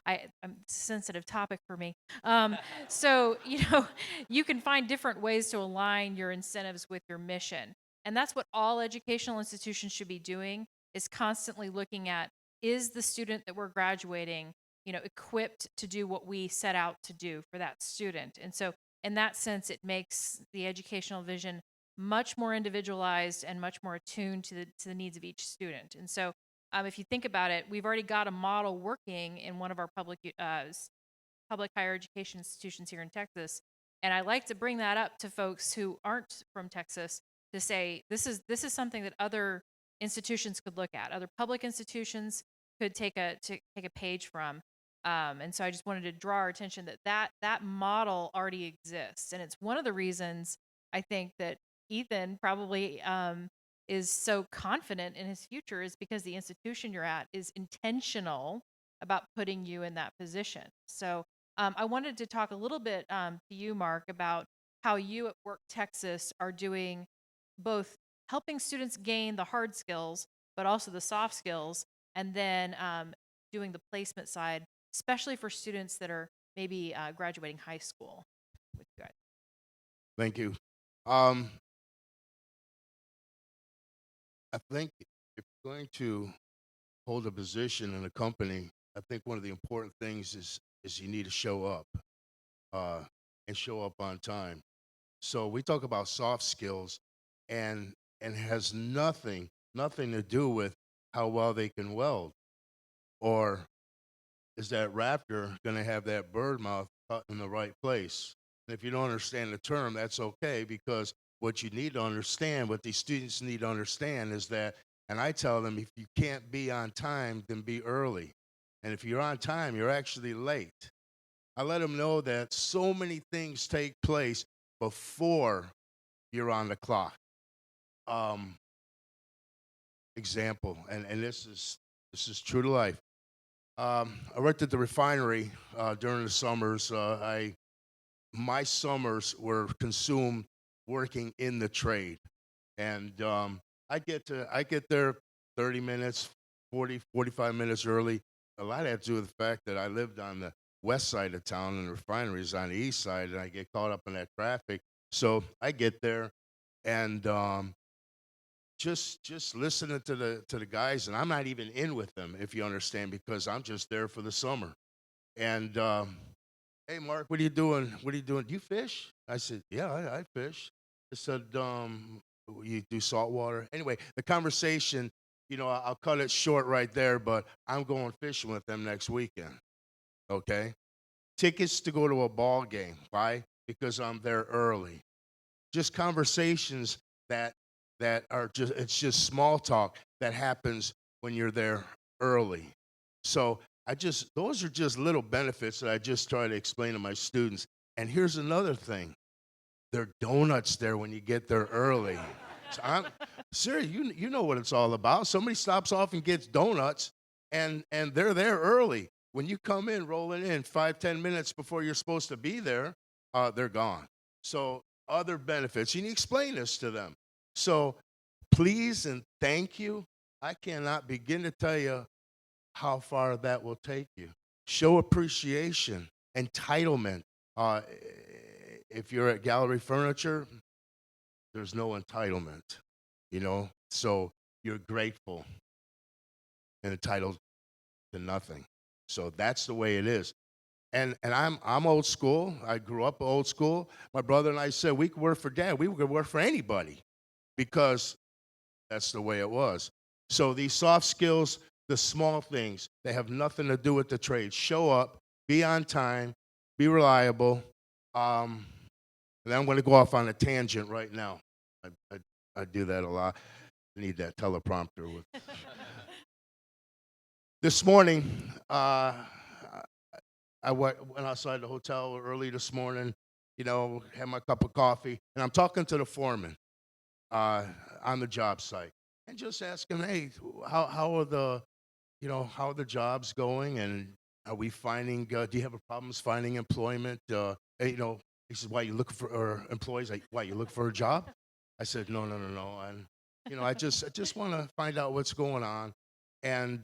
I'm a sensitive topic for me. So you know, you can find different ways to align your incentives with your mission, and that's what all educational institutions should be doing: is constantly looking at, is the student that we're graduating, you know, equipped to do what we set out to do for that student. And so in that sense, it makes the educational vision much more individualized and much more attuned to the needs of each student. And so if you think about it, we've already got a model working in one of our public higher education institutions here in Texas. And I like to bring that up to folks who aren't from Texas to say, this is something that other institutions could look at. Other public institutions could take a page from. And so I just wanted to draw our attention that model already exists. And it's one of the reasons I think that Ethan probably is so confident in his future, is because the institution you're at is intentional about putting you in that position. So I wanted to talk a little bit to you, Marc, about how you at Work Texas are doing both helping students gain the hard skills, but also the soft skills, and then doing the placement side, especially for students that are maybe graduating high school with you guys. Thank you. I think if you're going to hold a position in a company, I think one of the important things is you need to show up and show up on time. So we talk about soft skills, and it has nothing to do with how well they can weld, or is that raptor going to have that bird mouth cut in the right place. And if you don't understand the term, that's okay, because what you need to understand, what these students need to understand, is that, and I tell them, if you can't be on time, then be early. And if you're on time, you're actually late. I let them know that so many things take place before you're on the clock. Example, and this is true to life. I worked at the refinery during the summers. My summers were consumed working in the trade, and I get there 30 minutes, 45 minutes early. A lot of that to do with the fact that I lived on the west side of town and the refinery is on the east side, and I get caught up in that traffic. So I get there, and just listening to the guys, and I'm not even in with them, if you understand, because I'm just there for the summer. And hey, Marc, what are you doing? What are you doing? Do you fish? I said, yeah, I fish. I said, you do saltwater? Anyway, the conversation, you know, I'll cut it short right there, but I'm going fishing with them next weekend. Okay? Tickets to go to a ball game. Why? Because I'm there early. Just conversations that are just, it's just small talk that happens when you're there early. So those are just little benefits that I just try to explain to my students. And here's another thing. There are donuts there when you get there early. So Siri, you know what it's all about. Somebody stops off and gets donuts, and they're there early. When you come in, rolling in 5-10 minutes before you're supposed to be there, they're gone. So other benefits, you need to explain this to them. So please and thank you. I cannot begin to tell you how far that will take you. Show appreciation, entitlement. If you're at Gallery Furniture, there's no entitlement, you know? So you're grateful and entitled to nothing. So that's the way it is. And I'm old school. I grew up old school. My brother and I said we could work for Dad. We could work for anybody, because that's the way it was. So these soft skills, the small things, they have nothing to do with the trade. Show up, be on time, be reliable. And I'm going to go off on a tangent right now. I do that a lot. I need that teleprompter. This morning, I went outside the hotel early this morning. have my cup of coffee, and I'm talking to the foreman on the job site, and just ask him, hey, how are the how are the jobs going, and are we finding? Do you have problems finding employment? He says, why you looking for employees? Why you look for a job? I said, no, no, no, no, and I just want to find out what's going on, and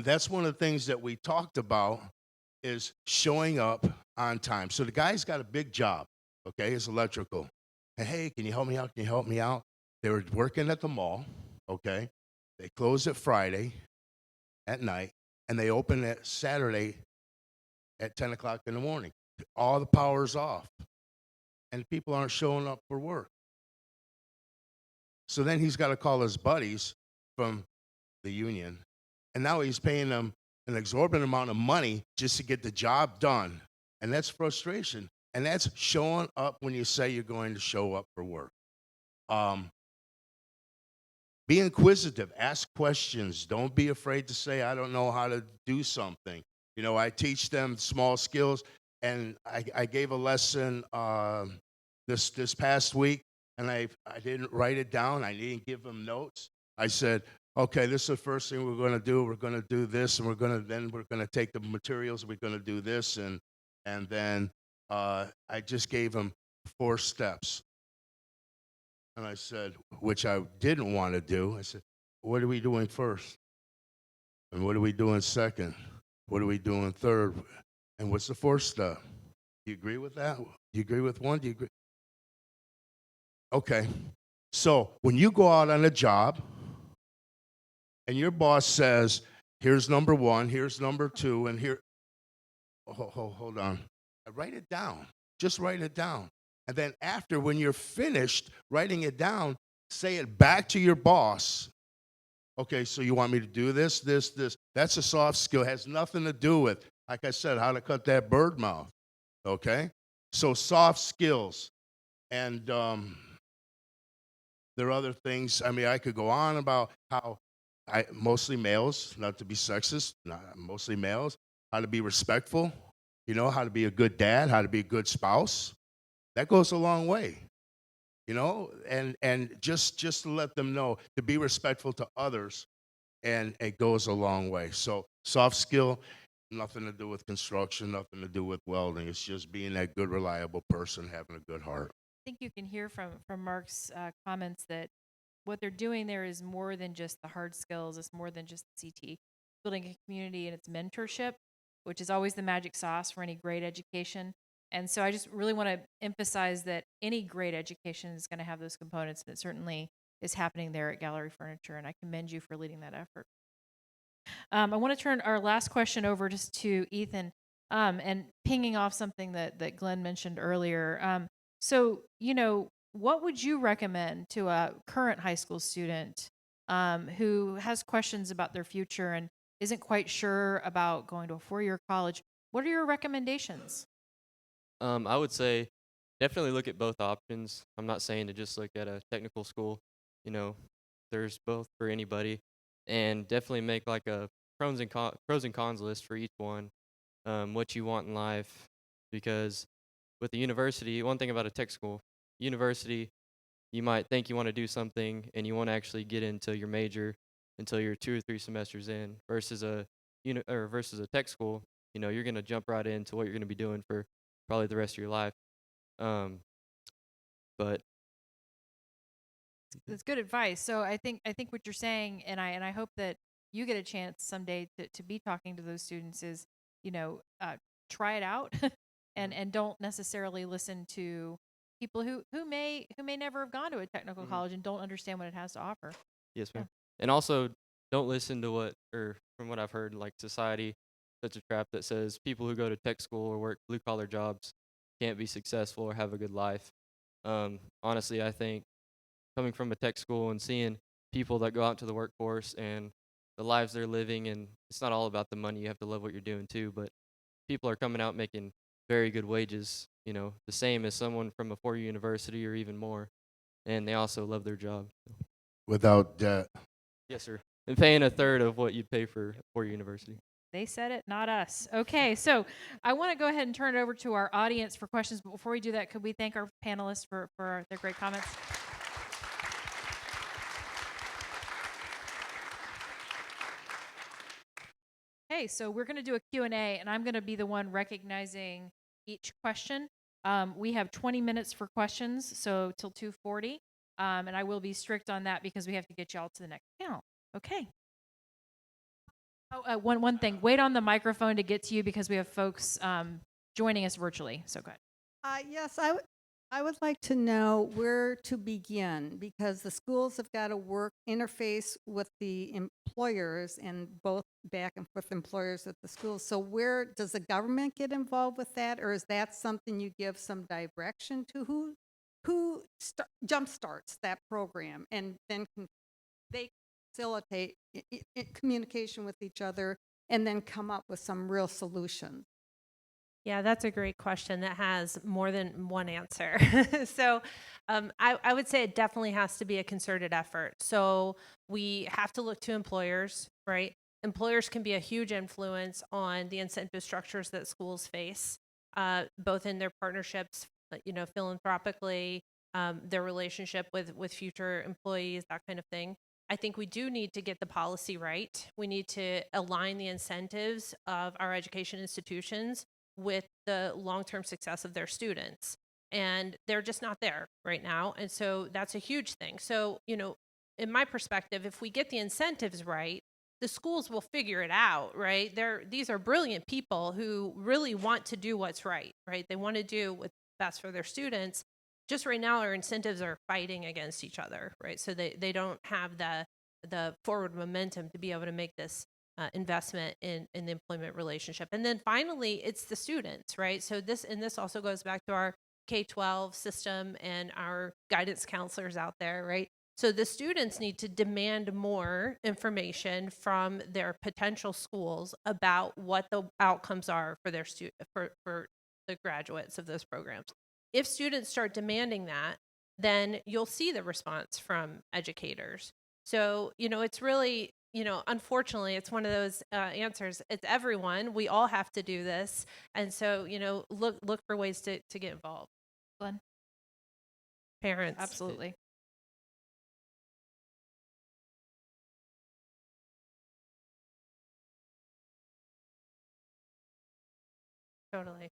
that's one of the things that we talked about is showing up on time. So the guy's got a big job, okay? It's electrical. And hey, can you help me out? Can you help me out? They were working at the mall, okay? They close at Friday at night, and they open at Saturday at 10 o'clock in the morning. All the power's off, and people aren't showing up for work. So then he's got to call his buddies from the union, and now he's paying them an exorbitant amount of money just to get the job done. And that's frustration. And that's showing up when you say you're going to show up for work. Be inquisitive, ask questions. Don't be afraid to say, I don't know how to do something. I teach them small skills, and I gave a lesson this past week, and I didn't write it down. I didn't give them notes. I said, okay, this is the first thing we're going to do. We're going to do this, and we're going to take the materials. We're going to do this, and then I just gave them 4 steps. And I said, which I didn't want to do. I said, what are we doing first? And what are we doing second? What are we doing third? And what's the 4th step? Do you agree with that? Do you agree with one? Do you agree? Okay. So when you go out on a job, and your boss says, here's number 1, here's number 2, and here, hold on. Write it down. Just write it down. And then after, when you're finished writing it down, say it back to your boss. Okay, so you want me to do this, this, this. That's a soft skill. It has nothing to do with, like I said, how to cut that bird mouth. Okay? So soft skills. And there are other things. I mean, I could go on about how mostly males, not to be sexist, mostly males, how to be respectful, how to be a good dad, how to be a good spouse. That goes a long way, and just to let them know to be respectful to others, and it goes a long way. So soft skill, nothing to do with construction, nothing to do with welding. It's just being that good, reliable person, having a good heart. I think you can hear from Marc's comments that what they're doing there is more than just the hard skills. It's more than just the CT. Building a community and its mentorship, which is always the magic sauce for any great education. And so I just really want to emphasize that any great education is going to have those components, and it certainly is happening there at Gallery Furniture, and I commend you for leading that effort. I want to turn our last question over just to Ethan, and pinging off something that Glen mentioned earlier. So, what would you recommend to a current high school student who has questions about their future and isn't quite sure about going to a 4-year college? What are your recommendations? I would say definitely look at both options. I'm not saying to just look at a technical school. There's both for anybody, and definitely make like a pros and cons list for each one. What you want in life, because with the university, one thing about a tech school, university, you might think you want to do something and you won't actually get into your major until you're 2 or 3 semesters in, versus a tech school. You're going to jump right into what you're going to be doing for probably the rest of your life. But That's good advice. So I think what you're saying, and I hope that you get a chance someday to be talking to those students, is try it out, and don't necessarily listen to people who may never have gone to a technical college and don't understand what it has to offer. yes, ma'am. And also, don't listen to from what I've heard, like society, such a trap that says people who go to tech school or work blue collar jobs can't be successful or have a good life. Honestly, I think coming from a tech school and seeing people that go out to the workforce and the lives they're living, and it's not all about the money. You have to love what you're doing too, but people are coming out making very good wages, the same as someone from a 4-year university or even more, and they also love their job. Without debt. Yes, sir. And paying a third of what you'd pay for 4-year university. They said it, not us. Okay, so I want to go ahead and turn it over to our audience for questions. But before we do that, could we thank our panelists for their great comments? Okay, so we're going to do a Q&A, and I'm going to be the one recognizing each question. We have 20 minutes for questions, so till 2:40, and I will be strict on that because we have to get y'all to the next panel. Okay. Oh, one thing. Wait on the microphone to get to you because we have folks joining us virtually. So go ahead. Yes, I would like to know where to begin because the schools have got to interface with the employers and both back and forth employers at the schools. So where does the government get involved with that, or is that something you give some direction to? Who jumpstarts that program and then they facilitate communication with each other and then come up with some real solutions? Yeah, that's a great question that has more than one answer. So I would say it definitely has to be a concerted effort. So we have to look to employers, right? Employers can be a huge influence on the incentive structures that schools face, both in their partnerships, philanthropically, their relationship with future employees, that kind of thing. I think we do need to get the policy right. We need to align the incentives of our education institutions with the long-term success of their students. And they're just not there right now. And so that's a huge thing. So, in my perspective, if we get the incentives right, the schools will figure it out, right? These are brilliant people who really want to do what's right? They want to do what's best for their students. Just right now, our incentives are fighting against each other, right? So they don't have the forward momentum to be able to make this investment in the employment relationship. And then finally, it's the students, right? So this also goes back to our K-12 system and our guidance counselors out there, right? So the students need to demand more information from their potential schools about what the outcomes are for their for the graduates of those programs. If students start demanding that, then you'll see the response from educators. So, it's really, unfortunately, it's one of those answers. It's everyone. We all have to do this. And so, look for ways to get involved. Glen? Parents. Absolutely. Totally.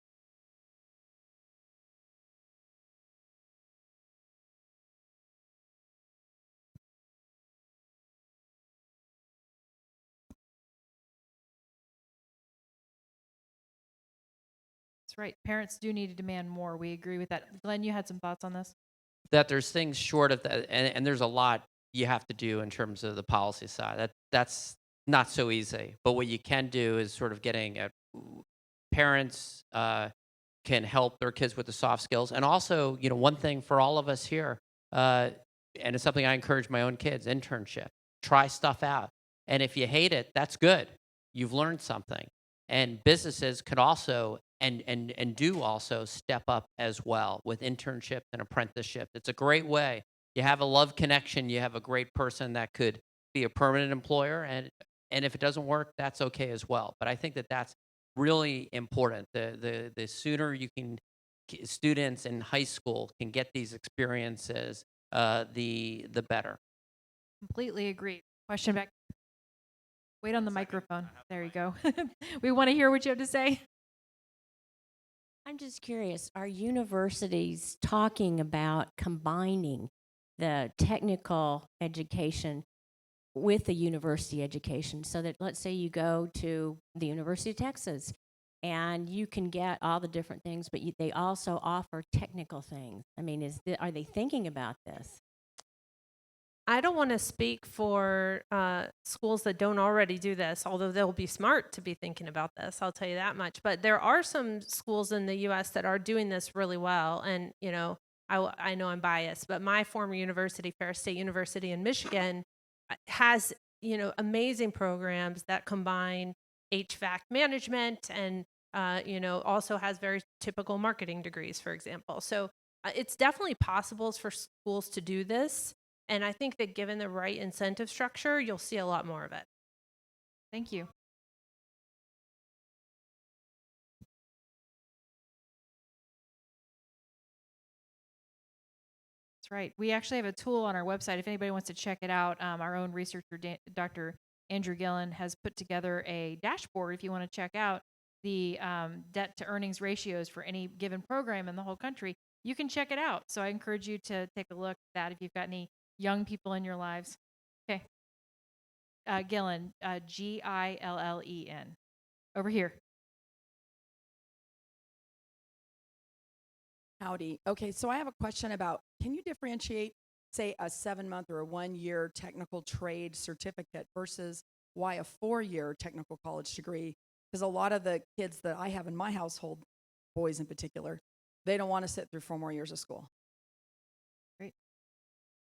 That's right. Parents do need to demand more. We agree with that. Glen, you had some thoughts on this? That there's things short of that, and there's a lot you have to do in terms of the policy side. That's not so easy. But what you can do is sort of getting parents can help their kids with the soft skills, and also, one thing for all of us here, and it's something I encourage my own kids: internship. Try stuff out, and if you hate it, that's good. You've learned something, and businesses could also and do also step up as well with internship and apprenticeship. It's a great way. You have a love connection. You have a great person that could be a permanent employer, and if it doesn't work, that's okay as well. But I think that that's really important. The sooner you can students in high school can get these experiences, the better. Completely agree. Question back. Wait on the microphone. There you go. We want to hear what you have to say. I'm just curious, are universities talking about combining the technical education with the university education so that, let's say you go to the University of Texas and you can get all the different things, but they also offer technical things? I mean, are they thinking about this? I don't want to speak for schools that don't already do this, although they'll be smart to be thinking about this. I'll tell you that much. But there are some schools in the U.S. that are doing this really well. And, I know I'm biased, but my former university, Ferris State University in Michigan, has, amazing programs that combine HVAC management and, also has very typical marketing degrees, for example. So it's definitely possible for schools to do this. And I think that given the right incentive structure, you'll see a lot more of it. Thank you. right. We actually have a tool on our website. If anybody wants to check it out, our own researcher, Dr. Andrew Glen, has put together a dashboard if you want to check out the debt to earnings ratios for any given program in the whole country. You can check it out. So I encourage you to take a look at that if you've got any young people in your lives. Okay. Gillen, Gillen. Over here. Howdy. Okay, so I have a question about, can you differentiate, say, a 7-month or a 1-year technical trade certificate versus why a 4-year technical college degree? Because a lot of the kids that I have in my household, boys in particular, they don't want to sit through 4 more years of school. Great.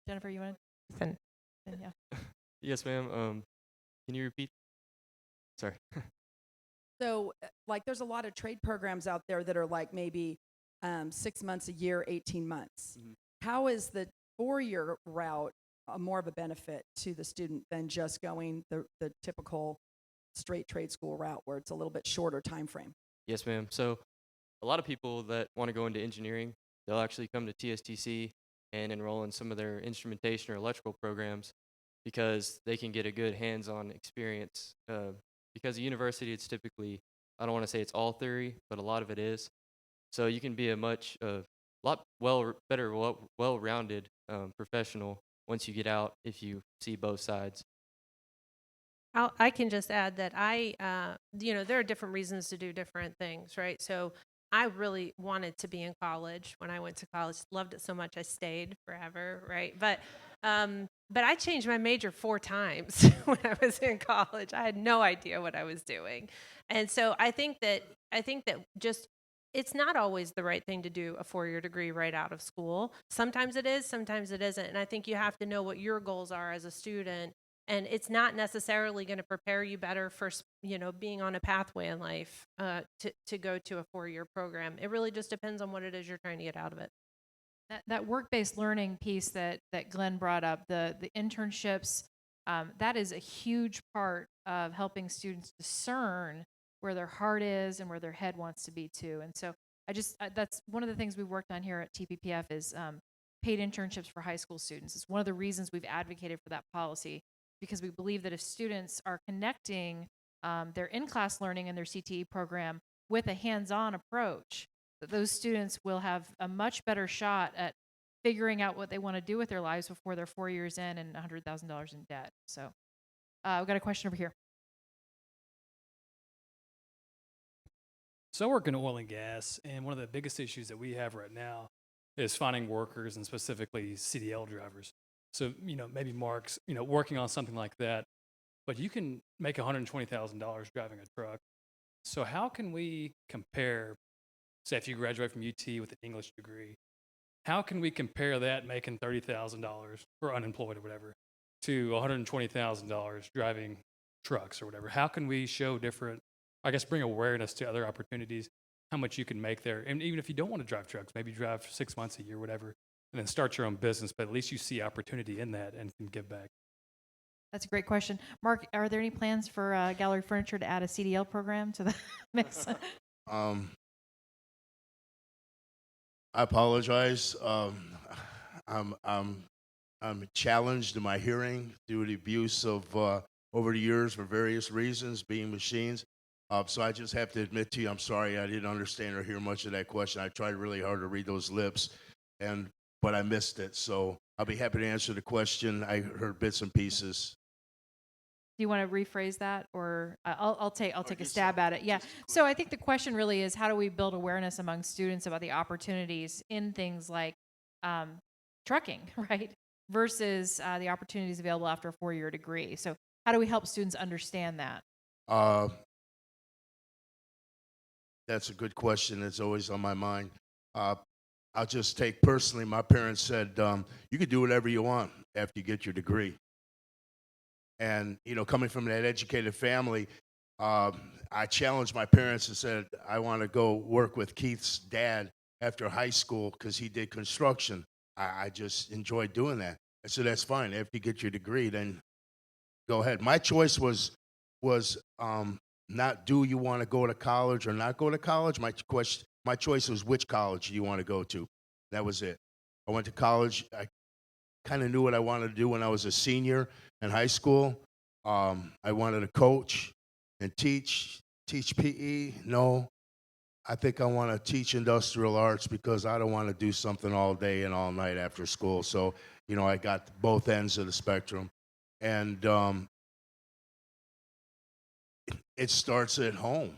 Jennifer, you want to? Yeah. Yes, ma'am. Can you repeat? Sorry. So, like, there's a lot of trade programs out there that are like maybe 6 months, a year, 18 months. Mhm. How is the 4-year route more of a benefit to the student than just going the typical straight trade school route where it's a little bit shorter time frame? Yes, ma'am. So a lot of people that want to go into engineering, they'll actually come to TSTC and enroll in some of their instrumentation or electrical programs because they can get a good hands-on experience. Because at university, it's typically, I don't want to say it's all theory, but a lot of it is. So you can be a lot well-rounded professional once you get out if you see both sides. I can just add that there are different reasons to do different things, right? So I really wanted to be in college when I went to college. Loved it so much I stayed forever, right? But I changed my major 4 times when I was in college. I had no idea what I was doing, and so I think that just it's not always the right thing to do a 4-year degree right out of school. Sometimes it is, sometimes it isn't, and I think you have to know what your goals are as a student. And it's not necessarily going to prepare you better for, being on a pathway in life to go to a 4-year program. It really just depends on what it is you're trying to get out of it. That work-based learning piece that Glenn brought up, the internships, that is a huge part of helping students discern where their heart is and where their head wants to be too. And so that's one of the things we've worked on here at TPPF is paid internships for high school students. It's one of the reasons we've advocated for that policy, because we believe that if students are connecting their in-class learning and their CTE program with a hands-on approach, that those students will have a much better shot at figuring out what they want to do with their lives before they're 4 years in and $100,000 in debt. So we've got a question over here. So I work in oil and gas, and one of the biggest issues that we have right now is finding workers, and specifically CDL drivers. So, maybe Marc's, working on something like that, but you can make $120,000 driving a truck. So how can we compare, say if you graduate from UT with an English degree, how can we compare that making $30,000 or unemployed or whatever to $120,000 driving trucks or whatever? How can we show different, bring awareness to other opportunities, how much you can make there? And even if you don't want to drive trucks, maybe drive 6 months a year, whatever, and then start your own business, but at least you see opportunity in that and can give back. That's a great question. Marc, are there any plans for Gallery Furniture to add a CDL program to the mix? I apologize. I'm challenged in my hearing due to abuse of over the years for various reasons, being machines. So I just have to admit to you, I'm sorry I didn't understand or hear much of that question. I tried really hard to read those lips, but I missed it. So I'll be happy to answer the question. I heard bits and pieces. Do you want to rephrase that, or I'll take a just stab so- at it? Yeah. just quick. So I think the question really is, how do we build awareness among students about the opportunities in things like trucking, right, versus the opportunities available after a 4-year degree? So how do we help students understand that? That's a good question. It's always on my mind. I'll just take personally, my parents said, you can do whatever you want after you get your degree. And, coming from that educated family, I challenged my parents and said, I want to go work with Keith's dad after high school because he did construction. I just enjoyed doing that. I said, that's fine. After you get your degree, then go ahead. My choice was not do you want to go to college or not go to college. My choice was which college do you want to go to. That was it. I went to college. I kind of knew what I wanted to do when I was a senior in high school. I wanted to coach and teach PE. No, I think I want to teach industrial arts because I don't want to do something all day and all night after school. So, I got both ends of the spectrum. And it starts at home.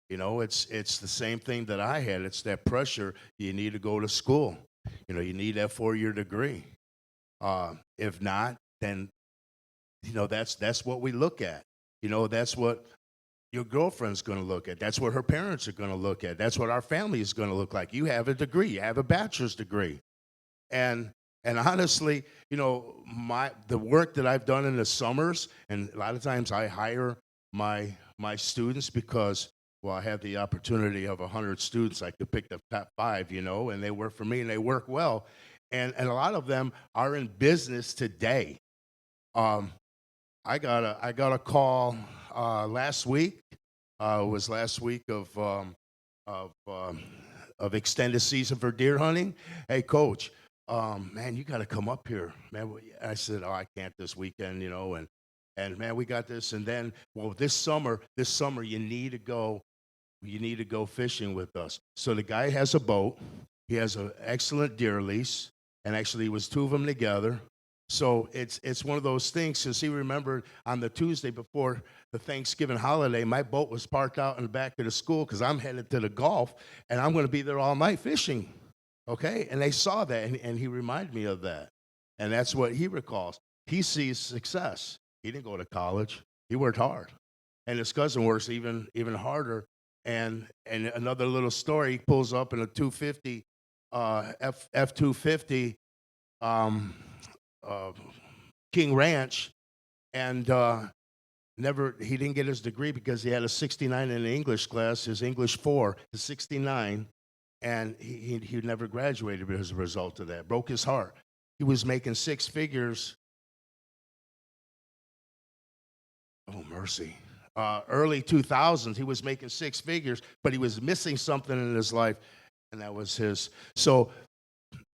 It's the same thing that I had. It's that pressure. You need to go to school. You need that 4-year degree. If not, then that's what we look at. That's what your girlfriend's going to look at. That's what her parents are going to look at. That's what our family is going to look like. You have a degree. You have a bachelor's degree. And honestly, the work that I've done in the summers, and a lot of times I hire my students because, well, I have the opportunity of 100 students. I could pick the top 5, and they work for me and they work well. And a lot of them are in business today. I got a call last week. It was last week of extended season for deer hunting. Hey, coach, man, you got to come up here, man. I said, oh, I can't this weekend, and man, we got this. And then, well, this summer, you need to go fishing with us. So the guy has a boat. He has an excellent deer lease, and actually, it was 2 of them together. So it's one of those things, because he remembered on the Tuesday before the Thanksgiving holiday, my boat was parked out in the back of the school because I'm headed to the Gulf, and I'm going to be there all night fishing, okay? And they saw that, and he reminded me of that. And that's what he recalls. He sees success. He didn't go to college. He worked hard. And his cousin works even harder. And another little story, he pulls up in a 250, F-250, King Ranch, and he didn't get his degree because he had a 69 in the English class, his English 4, his 69, and he never graduated as a result of that. Broke his heart. He was making 6 figures. Oh, mercy. Early 2000s, he was making 6 figures, but he was missing something in his life, and that was his. So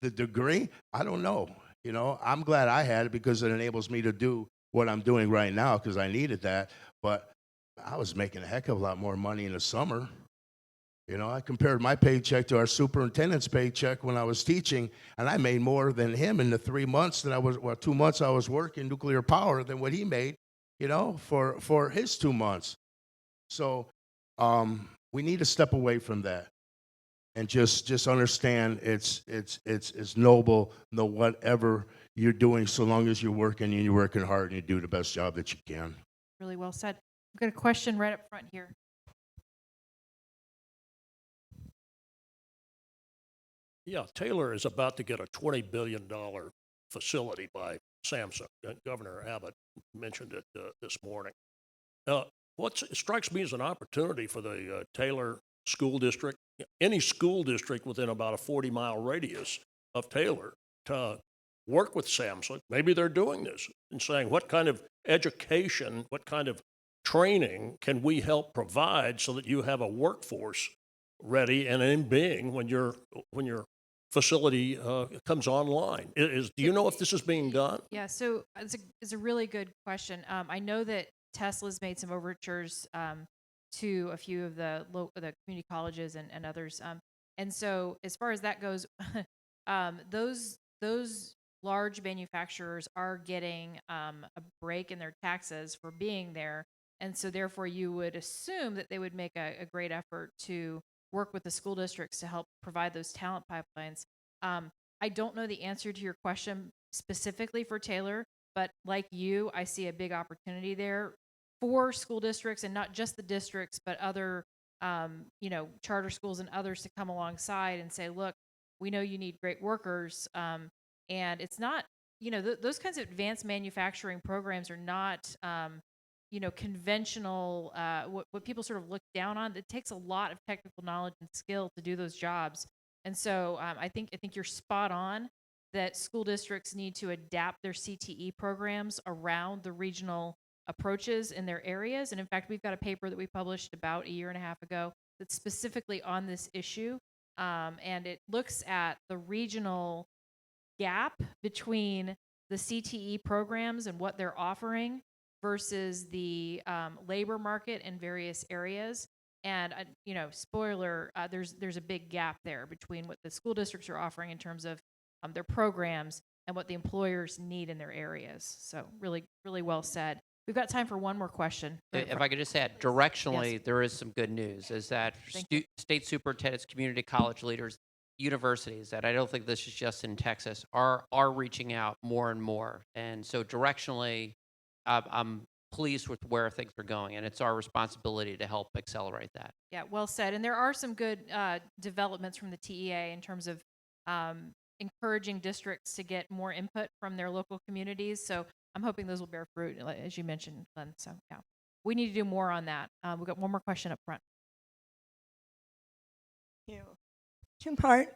the degree, I don't know. I'm glad I had it because it enables me to do what I'm doing right now because I needed that. But I was making a heck of a lot more money in the summer. I compared my paycheck to our superintendent's paycheck when I was teaching, and I made more than him in the 2 months I was working nuclear power than what he made, for his 2 months. So we need to step away from that. And just understand it's noble, whatever you're doing, so long as you're working and you're working hard and you do the best job that you can. Really well said. We've got a question right up front here. Yeah, Taylor is about to get a $20 billion facility by Samsung. Governor Abbott mentioned it this morning. What strikes me as an opportunity for the Taylor school district, any school district within about a 40-mile radius of Taylor, to work with Samsung. Maybe they're doing this and saying, what kind of education, what kind of training can we help provide so that you have a workforce ready and in being when your facility comes online? Do you know if this is being done? Yeah, so it's a really good question. I know that Tesla's made some overtures to a few of the community colleges and others. And so as far as that goes, those large manufacturers are getting a break in their taxes for being there. And so therefore you would assume that they would make a great effort to work with the school districts to help provide those talent pipelines. I don't know the answer to your question specifically for Taylor, but like you, I see a big opportunity there for school districts, and not just the districts, but other, charter schools and others to come alongside and say, look, we know you need great workers. And it's not, those kinds of advanced manufacturing programs are not, conventional, what people sort of look down on. It takes a lot of technical knowledge and skill to do those jobs. And so I think you're spot on that school districts need to adapt their CTE programs around the regional approaches in their areas. And in fact, we've got a paper that we published about a year and a half ago that's specifically on this issue. And it looks at the regional gap between the CTE programs and what they're offering versus the labor market in various areas. And spoiler, there's a big gap there between what the school districts are offering in terms of their programs and what the employers need in their areas. So really, really well said. We've got time for one more question. If I could just add, directionally, there is some good news, is that state superintendents, community college leaders, universities, that I don't think this is just in Texas, are reaching out more and more. And so directionally, I'm pleased with where things are going, and it's our responsibility to help accelerate that. Yeah, well said. And there are some good developments from the TEA in terms of encouraging districts to get more input from their local communities. So I'm hoping those will bear fruit, as you mentioned, Glen. So yeah, we need to do more on that. We've got one more question up front. Two-part.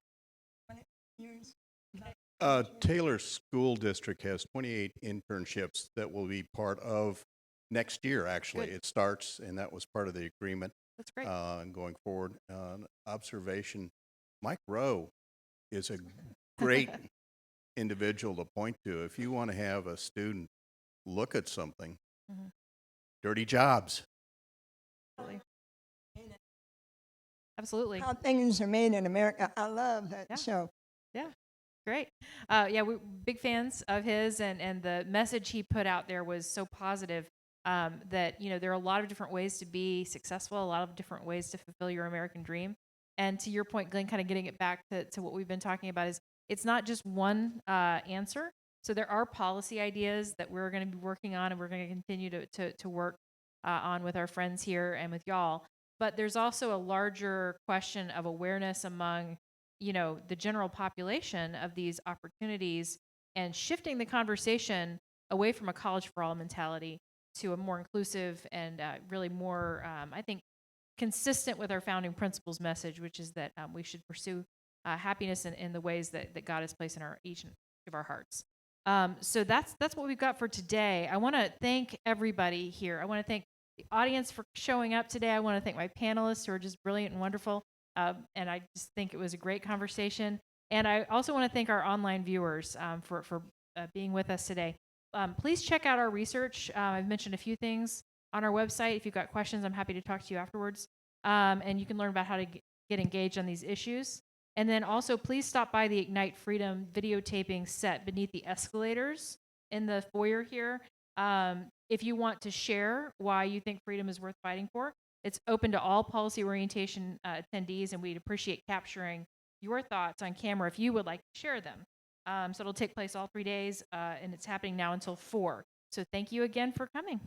Taylor School District has 28 internships that will be part of next year, actually. Good. It starts, and that was part of the agreement. That's great. And going forward, observation, Mike Rowe is a great individual to point to. If you want to have a student look at something, dirty jobs. Absolutely. How things are made in America. I love that show. Yeah, great. We're big fans of his, and the message he put out there was so positive that there are a lot of different ways to be successful, a lot of different ways to fulfill your American dream. And to your point, Glenn, kind of getting it back to what we've been talking about is it's not just one answer. So there are policy ideas that we're going to be working on, and we're going to continue to work on with our friends here and with y'all. But there's also a larger question of awareness among, the general population of these opportunities, and shifting the conversation away from a college for all mentality to a more inclusive and really more, I think, consistent with our founding principles message, which is that we should pursue happiness in the ways that God has placed in each of our hearts. So that's what we've got for today. I want to thank everybody here. I want to thank the audience for showing up today. I want to thank my panelists who are just brilliant and wonderful. And I just think it was a great conversation. And I also want to thank our online viewers for being with us today. Please check out our research. I've mentioned a few things on our website. If you've got questions, I'm happy to talk to you afterwards. And you can learn about how to get engaged on these issues. And then also, please stop by the Ignite Freedom videotaping set beneath the escalators in the foyer here. If you want to share why you think freedom is worth fighting for, it's open to all policy orientation attendees, and we'd appreciate capturing your thoughts on camera if you would like to share them. So it'll take place all 3 days, and it's happening now until 4. So thank you again for coming.